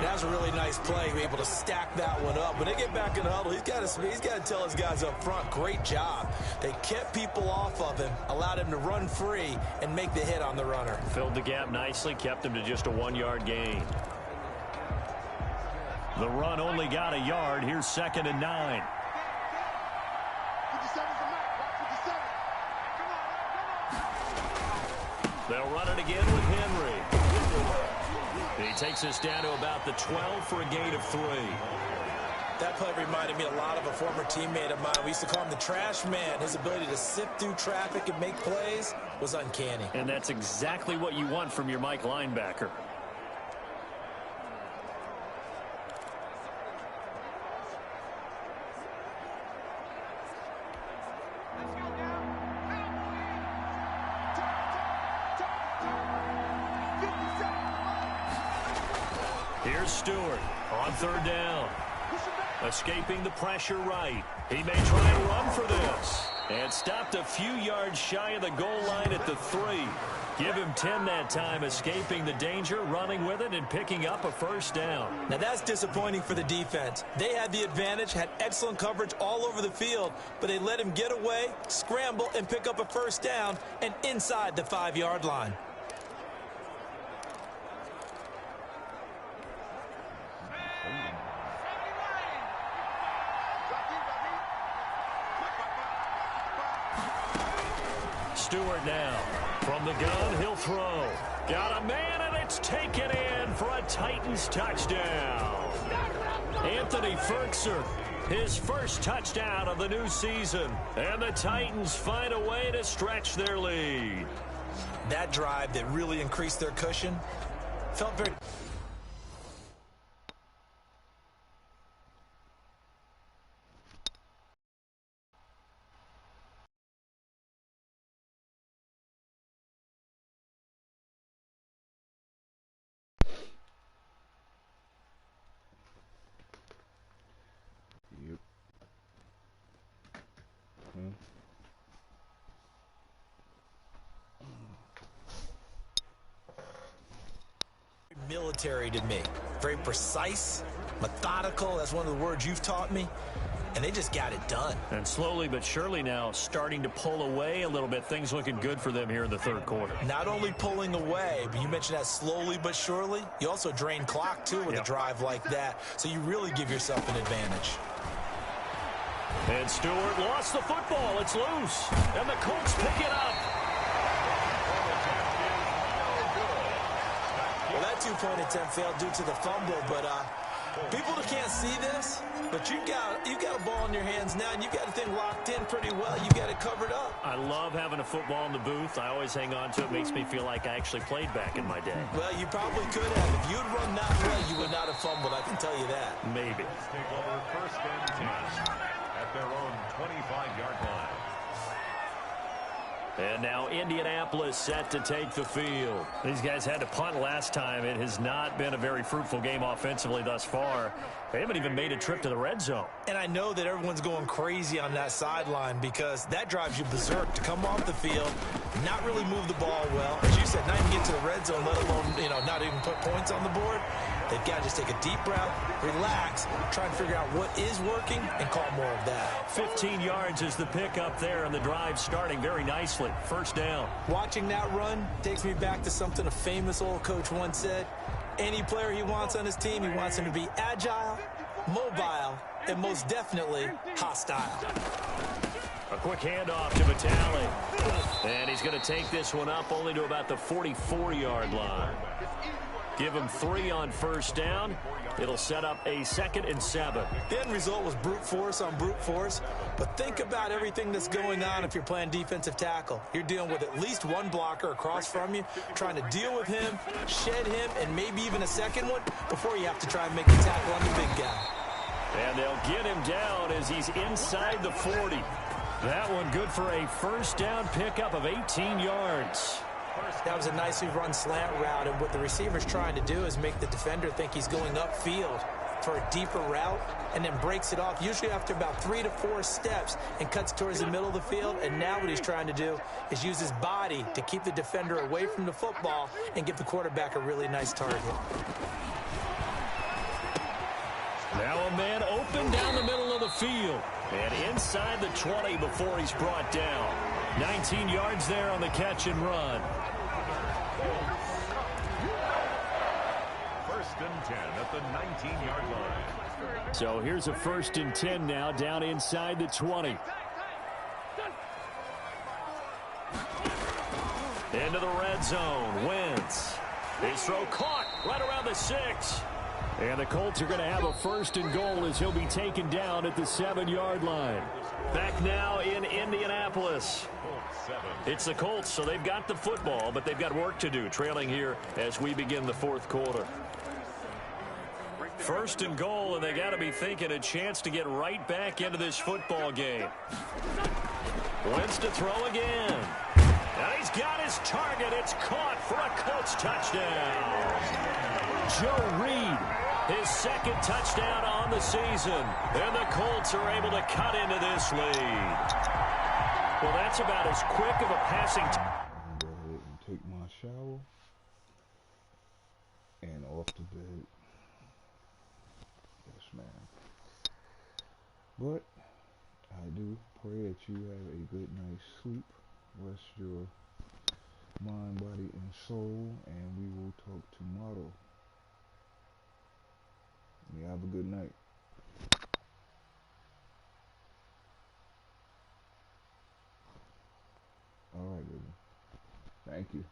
That was a really nice play. Be able to stack that one up. When they get back in the huddle, he's got to tell his guys up front, great job. They kept people off of him, allowed him to run free, and make the hit on the runner. Filled the gap nicely, kept him to just a 1-yard gain. The run only got a yard. Here's 2nd and 9. They'll run it again with Henry. He takes us down to about the 12 for a gain of 3. That play reminded me a lot of a former teammate of mine. We used to call him the trash man. His ability to sift through traffic and make plays was uncanny. And that's exactly what you want from your Mike linebacker. Here's Stewart on third down. Escaping the pressure right. He may try and run for this. And stopped a few yards shy of the goal line at the 3. Give him 10 that time, escaping the danger, running with it, and picking up a first down. Now that's disappointing for the defense. They had the advantage, had excellent coverage all over the field, but they let him get away, scramble, and pick up a first down, and inside the 5-yard line. Stewart now. From the gun, he'll throw. Got a man, and it's taken in for a Titans touchdown. Anthony Firkser, his first touchdown of the new season. And the Titans find a way to stretch their lead. That drive that really increased their cushion felt very... military to me. Very precise, methodical. That's one of the words you've taught me. And they just got it done. And slowly but surely now starting to pull away a little bit. Things looking good for them here in the third quarter. Not only pulling away, but you mentioned that slowly but surely. You also drain clock, too, with a drive like that. So you really give yourself an advantage. And Stewart lost the football. It's loose. And the Colts pick it up. Well, that two-point attempt failed due to the fumble, but people that can't see this, but you got a ball in your hands now, and you got the thing locked in pretty well. You got it covered up. I love having a football in the booth. I always hang on to it. Makes me feel like I actually played back in my day. Well, you probably could have. If you'd run that way, you would not have fumbled. I can tell you that. Maybe. Take over first and 10 at their own 25-yard line. And now Indianapolis set to take the field. These guys had to punt last time. It has not been a very fruitful game offensively thus far. They haven't even made a trip to the red zone. And I know that everyone's going crazy on that sideline because that drives you berserk to come off the field, not really move the ball well. As you said, not even get to the red zone, let alone, not even put points on the board. They've got to just take a deep breath, relax, try and figure out what is working, and call more of that. 15 yards is the pickup there, and the drive starting very nicely. First down. Watching that run takes me back to something a famous old coach once said. Any player he wants on his team, he wants him to be agile, mobile, and most definitely hostile. A quick handoff to Vitale. And he's going to take this one up only to about the 44-yard line. Give him 3 on first down. It'll set up a 2nd and 7. The end result was brute force on brute force. But think about everything that's going on if you're playing defensive tackle. You're dealing with at least one blocker across from you, trying to deal with him, shed him, and maybe even a second one before you have to try and make the tackle on the big guy. And they'll get him down as he's inside the 40. That one good for a first down pickup of 18 yards. That was a nicely run slant route, and what the receiver's trying to do is make the defender think he's going upfield for a deeper route and then breaks it off, usually after about 3 to 4 steps, and cuts towards the middle of the field. And now what he's trying to do is use his body to keep the defender away from the football and give the quarterback a really nice target. Now a man open down the middle of the field and inside the 20 before he's brought down. 19 yards there on the catch and run. First and 10 at the 19-yard line. So here's a 1st and 10 now down inside the 20. Into the red zone. Wentz. His throw caught right around the 6. And the Colts are going to have a 1st and goal as he'll be taken down at the 7-yard line. Back now in Indianapolis. It's the Colts, so they've got the football, but they've got work to do, trailing here as we begin the 4th quarter. 1st and goal, and they got to be thinking a chance to get right back into this football game. Wentz to throw again. And he's got his target. It's caught for a Colts touchdown. Joe Reed His second touchdown on the season. And the Colts are able to cut into this lead. Well, that's about as quick of a passing Go ahead and take my shower and off to bed. Yes, ma'am. But I do pray that you have a good night's sleep. Rest your mind, body, and soul, and we will talk tomorrow. You have a good night. All right, baby. Thank you.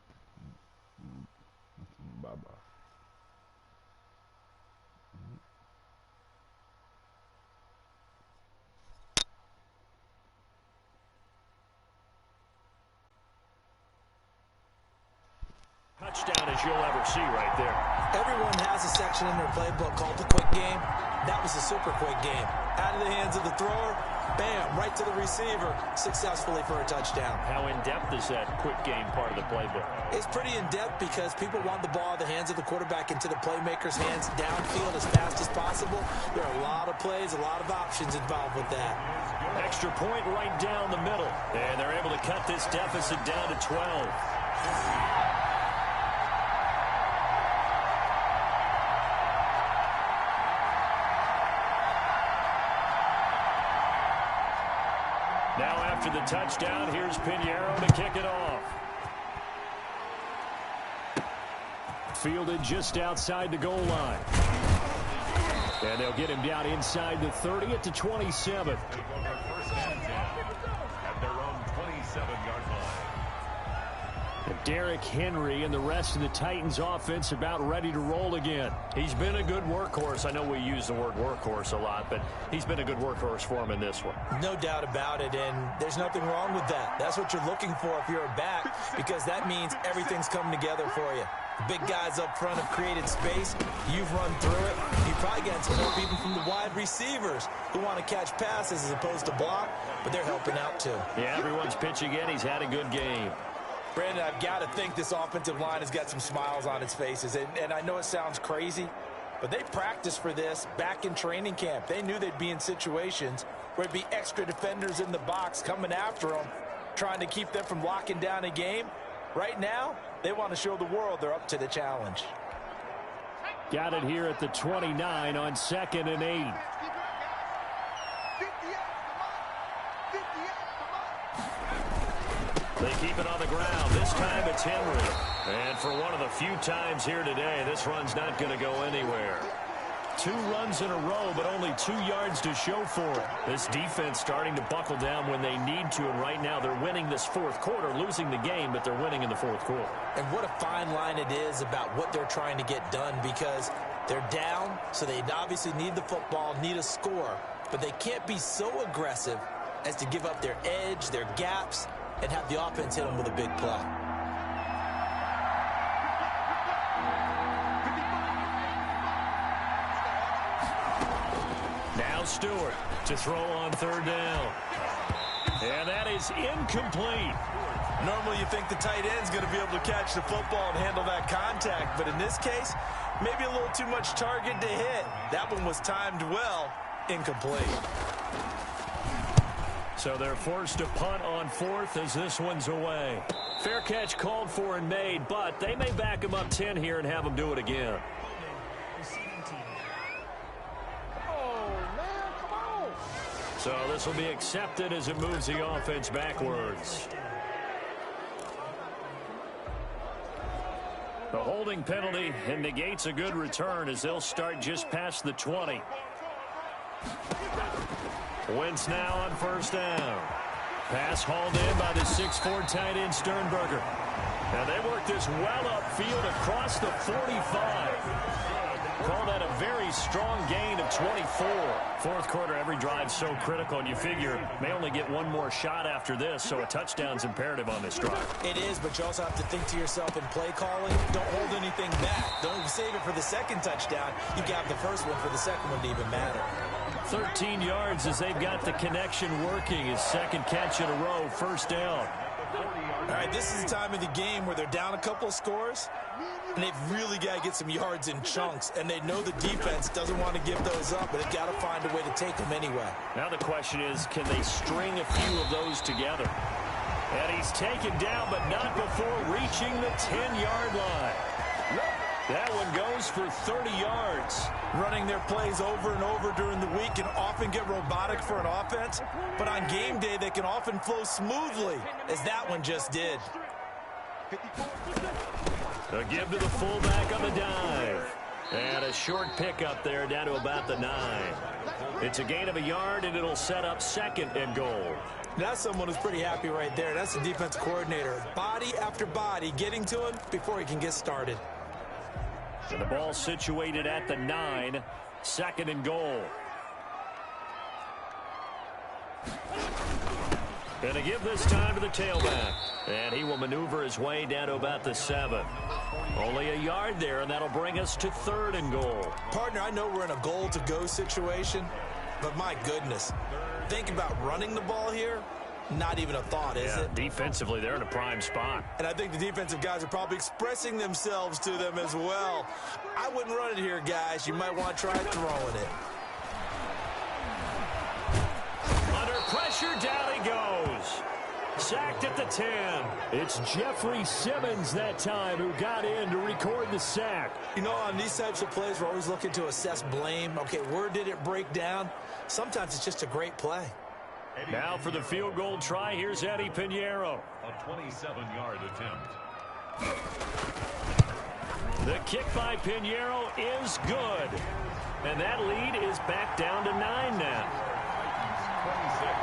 Bye-bye. touchdown as you'll ever see right there. Everyone has a section in their playbook called the quick game. That was a super quick game. Out of the hands of the thrower, bam, right to the receiver, successfully for a touchdown. How in-depth is that quick game part of the playbook? It's pretty in-depth because people want the ball out of the hands of the quarterback into the playmaker's hands downfield as fast as possible. There are a lot of plays, a lot of options involved with that. Extra point right down the middle. And they're able to cut this deficit down to 12. Now after the touchdown, here's Pinheiro to kick it off. Fielded just outside the goal line. And they'll get him down inside the 30 at the 27. First and 10 at their own 27-yard line. Derrick Henry and the rest of the Titans offense about ready to roll again. He's been a good workhorse. I know we use the word workhorse a lot, but he's been a good workhorse for him in this one. No doubt about it, and there's nothing wrong with that. That's what you're looking for if you're a back, because that means everything's coming together for you. The big guys up front have created space. You've run through it. You probably got some help even from the wide receivers who want to catch passes as opposed to block, but they're helping out too. Yeah, everyone's pitching in. He's had a good game. Brandon, I've got to think this offensive line has got some smiles on its faces. And I know it sounds crazy, but they practiced for this back in training camp. They knew they'd be in situations where there'd be extra defenders in the box coming after them, trying to keep them from locking down a game. Right now, they want to show the world they're up to the challenge. Got it here at the 29 on 2nd and 8. They keep it on the ground. This time it's Henry. And for one of the few times here today, this run's not going to go anywhere. 2 runs in a row, but only 2 yards to show for it. This defense starting to buckle down when they need to, and right now they're winning this fourth quarter, losing the game, but they're winning in the fourth quarter. And what a fine line it is about what they're trying to get done, because they're down, so they obviously need the football, need a score, but they can't be so aggressive as to give up their edge, their gaps, and have the offense hit them with a big play. Now Stewart to throw on 3rd down. And that is incomplete. Normally you think the tight end's going to be able to catch the football and handle that contact, but in this case, maybe a little too much target to hit. That one was timed well, incomplete. So they're forced to punt on 4th as this one's away. Fair catch called for and made, but they may back him up 10 here and have him do it again. So this will be accepted as it moves the offense backwards. The holding penalty and negates a good return as they'll start just past the 20. Wentz now on 1st down. Pass hauled in by the 6'4" tight end Sternberger. Now they work this well upfield across the 45. Call that a very strong gain of 24. Fourth quarter, every drive's so critical, and you figure may only get one more shot after this, so a touchdown's imperative on this drive. It is, but you also have to think to yourself in play calling, don't hold anything back. Don't save it for the second touchdown. You got the first one for the second one to even matter. 13 yards as they've got the connection working. His second catch in a row, 1st down. 40-yard. All right, this is the time of the game where they're down a couple of scores, and they've really got to get some yards in chunks, and they know the defense doesn't want to give those up, but they've got to find a way to take them anyway. Now the question is, can they string a few of those together? And he's taken down, but not before reaching the 10-yard line. That one goes for 30 yards. Running their plays over and over during the week can often get robotic for an offense, but on game day they can often flow smoothly, as that one just did. A give to the fullback on the dive. And a short pickup there down to about the 9. It's a gain of a yard, and it'll set up 2nd and goal. That's someone who's pretty happy right there. That's the defense coordinator. Body after body getting to him before he can get started. And the ball situated at the 9, 2nd and goal. And a give this time to the tailback. And he will maneuver his way down to about the 7. Only a yard there, and that'll bring us to 3rd and goal. Partner, I know we're in a goal-to-go situation, but my goodness, think about running the ball here. Not even a thought, is it? Defensively, they're in a prime spot. And I think the defensive guys are probably expressing themselves to them as well. I wouldn't run it here, guys. You might want to try throwing it. Under pressure, down he goes. Sacked at the 10. It's Jeffrey Simmons that time who got in to record the sack. You know, on these types of plays, we're always looking to assess blame. Okay, where did it break down? Sometimes it's just a great play. Now for the field goal try, here's Eddie Pinheiro. A 27-yard attempt. The kick by Pinheiro is good. And that lead is back down to 9 now. 26.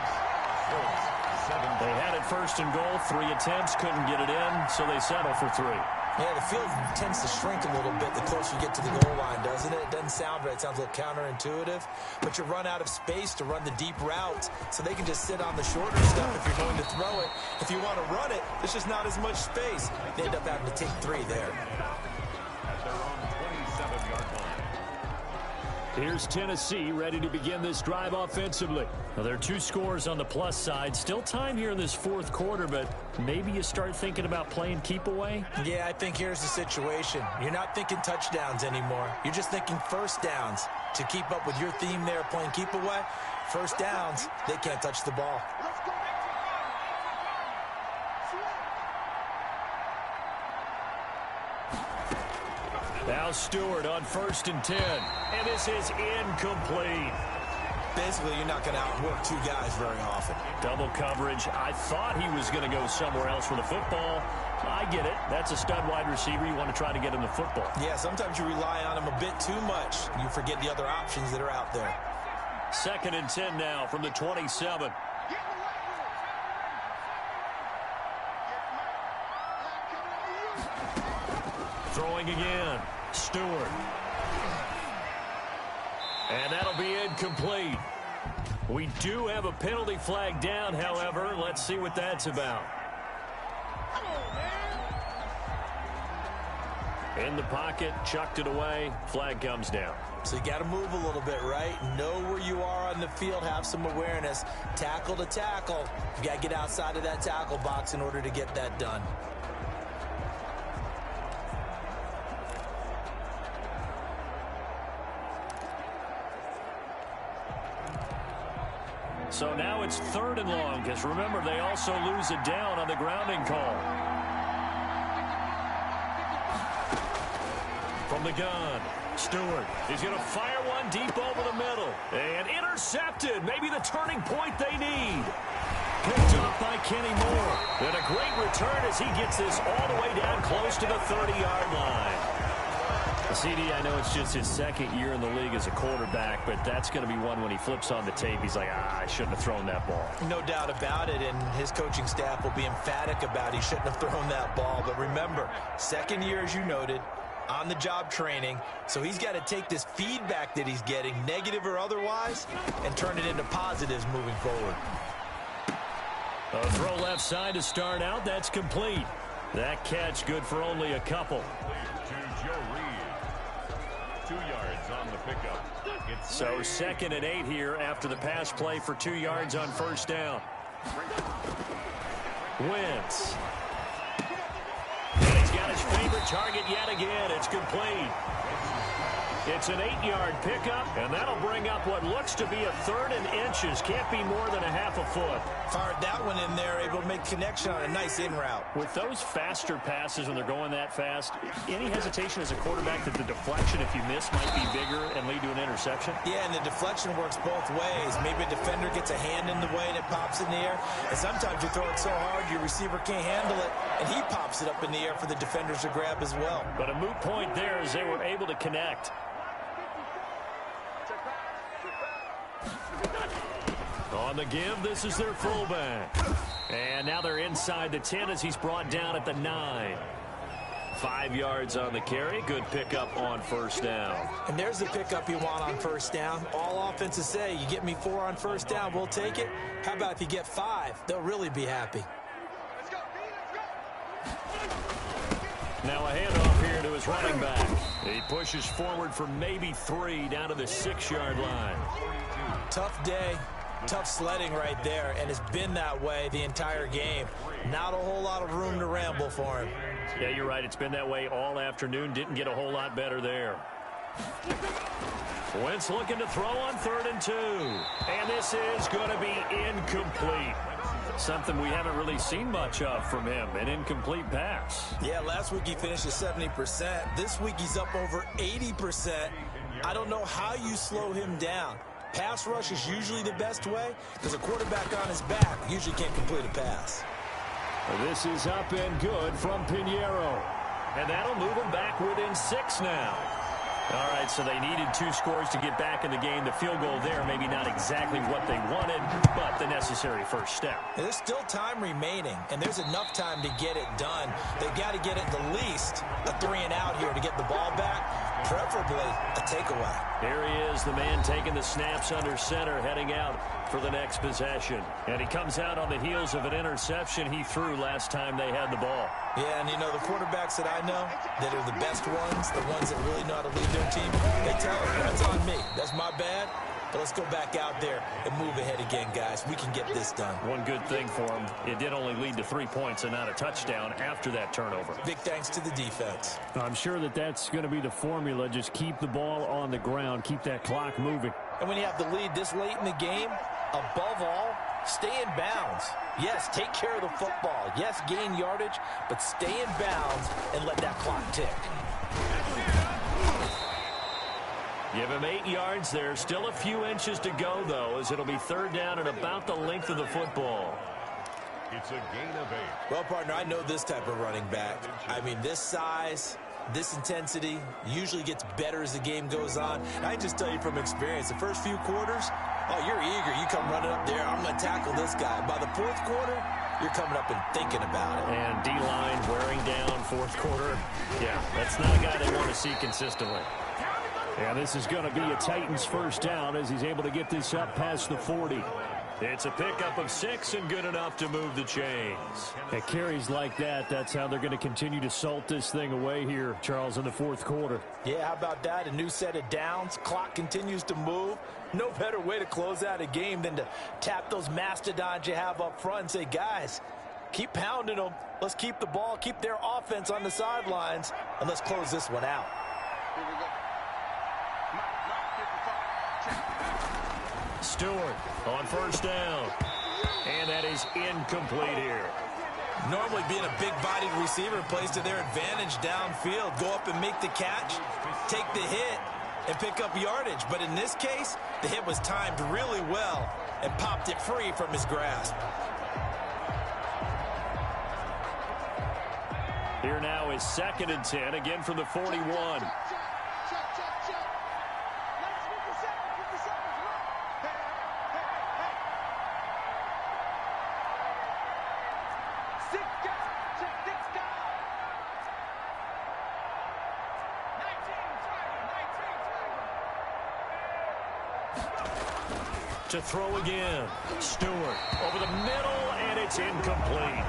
They had it 1st and goal, 3 attempts, couldn't get it in, so they settle for 3. Yeah, the field tends to shrink a little bit the closer you get to the goal line, doesn't it? It doesn't sound right. It sounds a little counterintuitive. But you run out of space to run the deep routes, so they can just sit on the shorter stuff if you're going to throw it. If you want to run it, there's just not as much space. They end up having to take 3 there. At their own 27-yard line. Here's Tennessee ready to begin this drive offensively. Now, there are 2 scores on the plus side. Still time here in this 4th quarter, but maybe you start thinking about playing keep away? Yeah, I think here's the situation. You're not thinking touchdowns anymore. You're just thinking first downs. To keep up with your theme there, playing keep away, first downs, they can't touch the ball. Now Stewart on 1st and 10. And this is incomplete. Basically, you're not going to outwork 2 guys very often. Double coverage. I thought he was going to go somewhere else with the football. I get it. That's a stud wide receiver. You want to try to get him the football. Yeah, sometimes you rely on him a bit too much. You forget the other options that are out there. 2nd and 10 now from the 27. Throwing again. Stewart. And that'll be incomplete. We do have a penalty flag down, however. Let's see what that's about. In the pocket, chucked it away. Flag comes down. So you got to move a little bit, right? Know where you are on the field. Have some awareness. Tackle to tackle. You got to get outside of that tackle box in order to get that done. So now it's 3rd and long, because remember, they also lose it down on the grounding call. From the gun, Stewart is going to fire one deep over the middle. And intercepted. Maybe the turning point they need. Picked up by Kenny Moore. And a great return as he gets this all the way down close to the 30-yard line. CD, I know it's just his 2nd year in the league as a quarterback, but that's going to be one when he flips on the tape. He's like, I shouldn't have thrown that ball. No doubt about it, and his coaching staff will be emphatic about he shouldn't have thrown that ball. But remember, 2nd year, as you noted, on-the-job training, so he's got to take this feedback that he's getting, negative or otherwise, and turn it into positives moving forward. A throw left side to start out. That's complete. That catch good for only a couple. To Joe Reed. 2 yards on the pickup. So 2nd and 8 here after the pass play for 2 yards on 1st down. Wentz. And he's got his favorite target yet again. It's complete. It's an 8-yard pickup, and that'll bring up what looks to be a 3rd and inches. Can't be more than a half a foot. Fired that one in there, able to make connection on a nice in route. With those faster passes when they're going that fast, any hesitation as a quarterback that the deflection, if you miss, might be bigger and lead to an interception? Yeah, and the deflection works both ways. Maybe a defender gets a hand in the way and it pops in the air. And sometimes you throw it so hard your receiver can't handle it, and he pops it up in the air for the defenders to grab as well. But a moot point there as they were able to connect. On the give, this is their fullback. And now they're inside the 10 as he's brought down at the 9. 5 yards on the carry. Good pickup on first down. And there's the pickup you want on first down. All offenses say, you get me 4 on first down, we'll take it. How about if you get 5? They'll really be happy. Now a handoff here to his running back. He pushes forward for maybe 3 down to the 6-yard line. Tough day. Tough sledding right there, and it's been that way the entire game. Not a whole lot of room to ramble for him. Yeah, you're right. It's been that way all afternoon. Didn't get a whole lot better there. Wentz looking to throw on 3rd and 2. And this is going to be incomplete. Something we haven't really seen much of from him, an incomplete pass. Yeah, last week he finished at 70%. This week he's up over 80%. I don't know how you slow him down. Pass rush is usually the best way because a quarterback on his back usually can't complete a pass. This is up and good from Pinheiro. And that'll move him back within 6 now. All right, so they needed 2 scores to get back in the game. The field goal there, maybe not exactly what they wanted, but the necessary first step. And there's still time remaining, and there's enough time to get it done. They've got to get at the least a 3-and-out here to get the ball back, preferably a takeaway. Here he is, the man taking the snaps under center, heading out for the next possession. And he comes out on the heels of an interception he threw last time they had the ball. Yeah, and you know, the quarterbacks that I know that are the best ones, the ones that really know how to lead their team, they tell them, that's on me. That's my bad. But let's go back out there and move ahead again, guys. We can get this done. One good thing for him, it did only lead to 3 points and not a touchdown after that turnover. Big thanks to the defense. I'm sure that that's going to be the formula. Just keep the ball on the ground. Keep that clock moving. And when you have the lead this late in the game, above all, stay in bounds. Yes, take care of the football. Yes, gain yardage, but stay in bounds and let that clock tick. Give him 8 yards there. Still a few inches to go, though, as it'll be 3rd down and about the length of the football. It's a gain of 8. Well, partner, I know this type of running back. I mean, this size, this intensity usually gets better as the game goes on. And I just tell you from experience, the first few quarters, oh, you're eager. You come running up there. I'm going to tackle this guy. By the 4th quarter, you're coming up and thinking about it. And D-line wearing down 4th quarter. Yeah, that's not a guy they want to see consistently. Yeah, this is going to be a Titans first down as he's able to get this up past the 40. It's a pickup of 6 and good enough to move the chains. At carries like that, that's how they're going to continue to salt this thing away here, Charles, in the 4th quarter. Yeah, how about that? A new set of downs. Clock continues to move. No better way to close out a game than to tap those mastodons you have up front and say, guys, keep pounding them. Let's keep the ball, keep their offense on the sidelines, and let's close this one out. Stewart on first down. And that is incomplete here. Normally being a big-bodied receiver plays to their advantage downfield. Go up and make the catch, take the hit, and pick up yardage. But in this case, the hit was timed really well and popped it free from his grasp. Here now is 2nd and 10, again from the 41. To throw again. Stewart over the middle, and it's incomplete.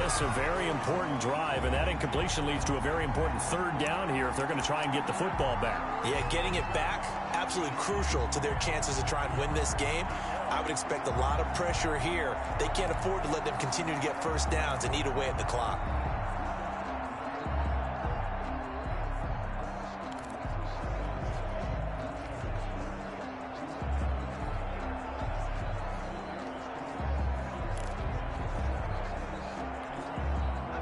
This a very important drive, and that incompletion leads to a very important 3rd down here if they're going to try and get the football back. Yeah, getting it back, absolutely crucial to their chances to try and win this game. I would expect a lot of pressure here. They can't afford to let them continue to get first downs and eat away at the clock.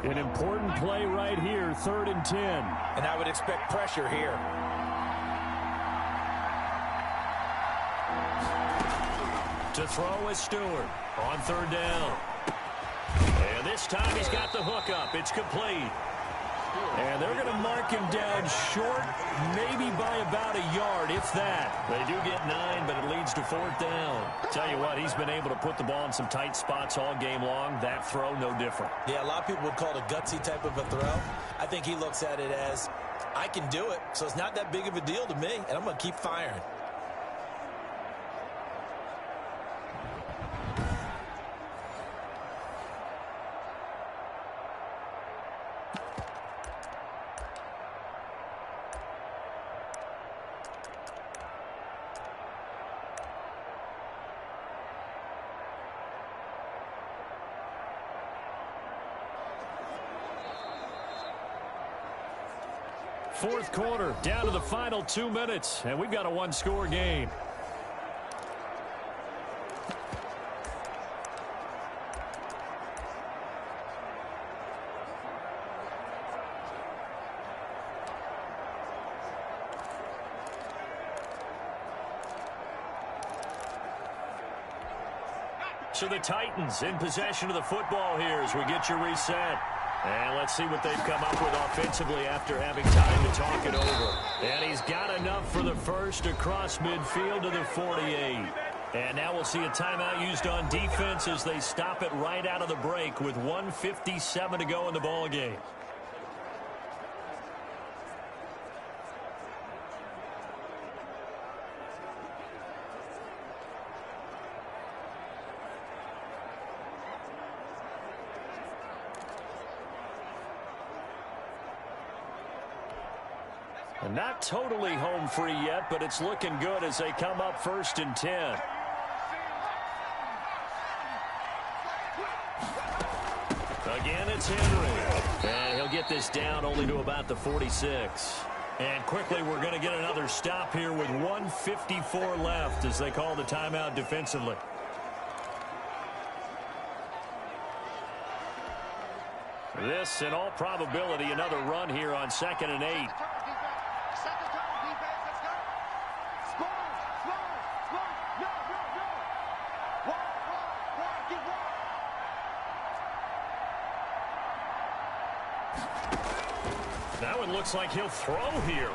An important play right here, 3rd and 10. And I would expect pressure here. To throw is Stewart on 3rd down. And this time he's got the hook up. It's complete. And they're going to mark him down short, maybe by about a yard, if that. They do get 9, but it leads to 4th down. Tell you what, he's been able to put the ball in some tight spots all game long. That throw, no different. Yeah, a lot of people would call it a gutsy type of a throw. I think he looks at it as, I can do it, so it's not that big of a deal to me, and I'm going to keep firing. Fourth quarter, down to the final 2 minutes, and we've got a one-score game. So the Titans in possession of the football here as we get you reset. And let's see what they've come up with offensively after having time to talk it over. And he's got enough for the first across midfield to the 48. And now we'll see a timeout used on defense as they stop it right out of the break with 1:57 to go in the ball game. And not totally home free yet, but it's looking good as they come up 1st and 10. Again, it's Henry. And he'll get this down only to about the 46. And quickly, we're going to get another stop here with 1:54 left as they call the timeout defensively. This, in all probability, another run here on 2nd and 8. That one looks like he'll throw here.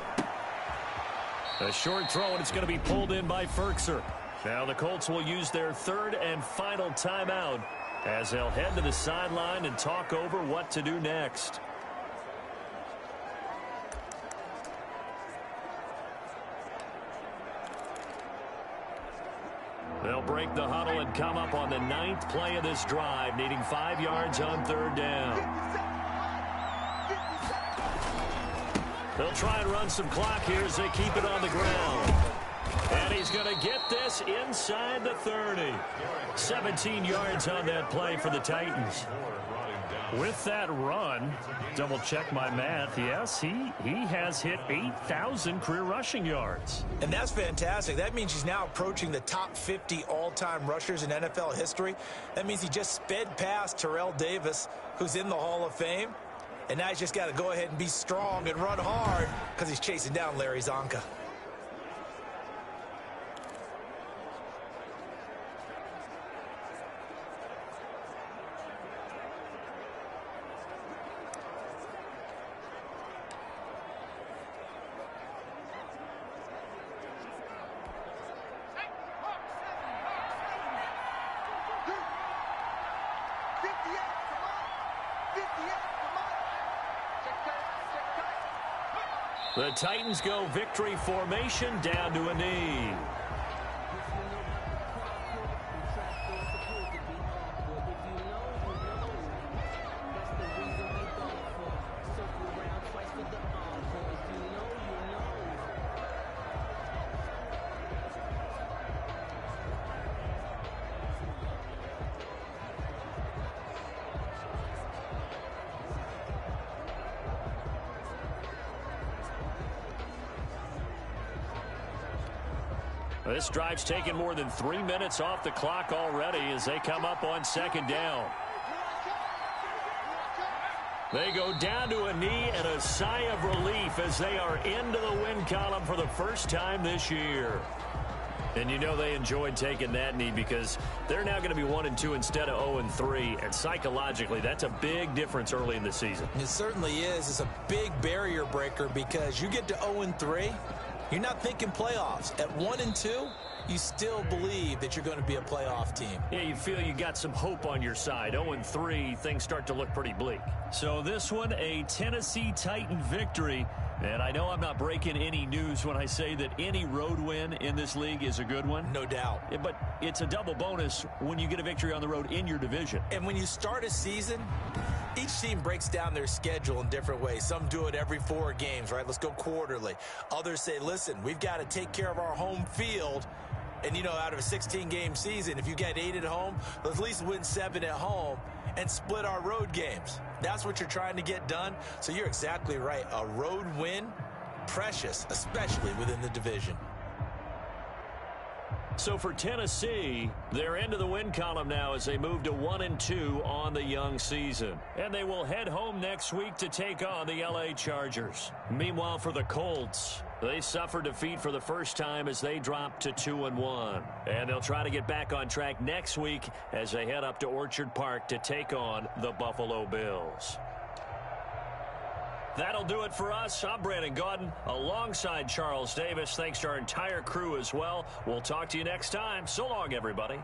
A short throw, and it's going to be pulled in by Firkser. Now the Colts will use their 3rd and final timeout as they'll head to the sideline and talk over what to do next. They'll break the huddle and come up on the 9th play of this drive, needing 5 yards on 3rd down. They'll try and run some clock here as they keep it on the ground. And he's going to get this inside the 30. 17 yards on that play for the Titans. With that run, double check my math, yes, he has hit 8,000 career rushing yards. And that's fantastic. That means he's now approaching the top 50 all-time rushers in NFL history. That means he just sped past Terrell Davis, who's in the Hall of Fame. And now he's just got to go ahead and be strong and run hard because he's chasing down Larry Zonka. The Titans go victory formation down to a knee. This drive's taken more than 3 minutes off the clock already as they come up on second down. They go down to a knee and a sigh of relief as they are into the win column for the first time this year. And you know they enjoyed taking that knee because they're now going to be 1-2 instead of 0-3. And psychologically, that's a big difference early in the season. It certainly is. It's a big barrier breaker because you get to 0-3, you're not thinking playoffs. At 1-2, you still believe that you're going to be a playoff team. Yeah, you feel you got some hope on your side. 0-3, things start to look pretty bleak. So this one, a Tennessee Titan victory. And I know I'm not breaking any news when I say that any road win in this league is a good one. No doubt. Yeah, but it's a double bonus when you get a victory on the road in your division. And when you start a season, each team breaks down their schedule in different ways. Some do it every 4 games, right? Let's go quarterly. Others say, listen, we've got to take care of our home field. And, you know, out of a 16-game season, if you get 8 at home, let's at least win 7 at home and split our road games. That's what you're trying to get done. So you're exactly right. A road win, precious, especially within the division. So for Tennessee, they're into the win column now as they move to 1-2 on the young season. And they will head home next week to take on the LA Chargers. Meanwhile, for the Colts, they suffered defeat for the first time as they dropped to 2-1. And they'll try to get back on track next week as they head up to Orchard Park to take on the Buffalo Bills. That'll do it for us. I'm Brandon Gaudin alongside Charles Davis. Thanks to our entire crew as well. We'll talk to you next time. So long, everybody.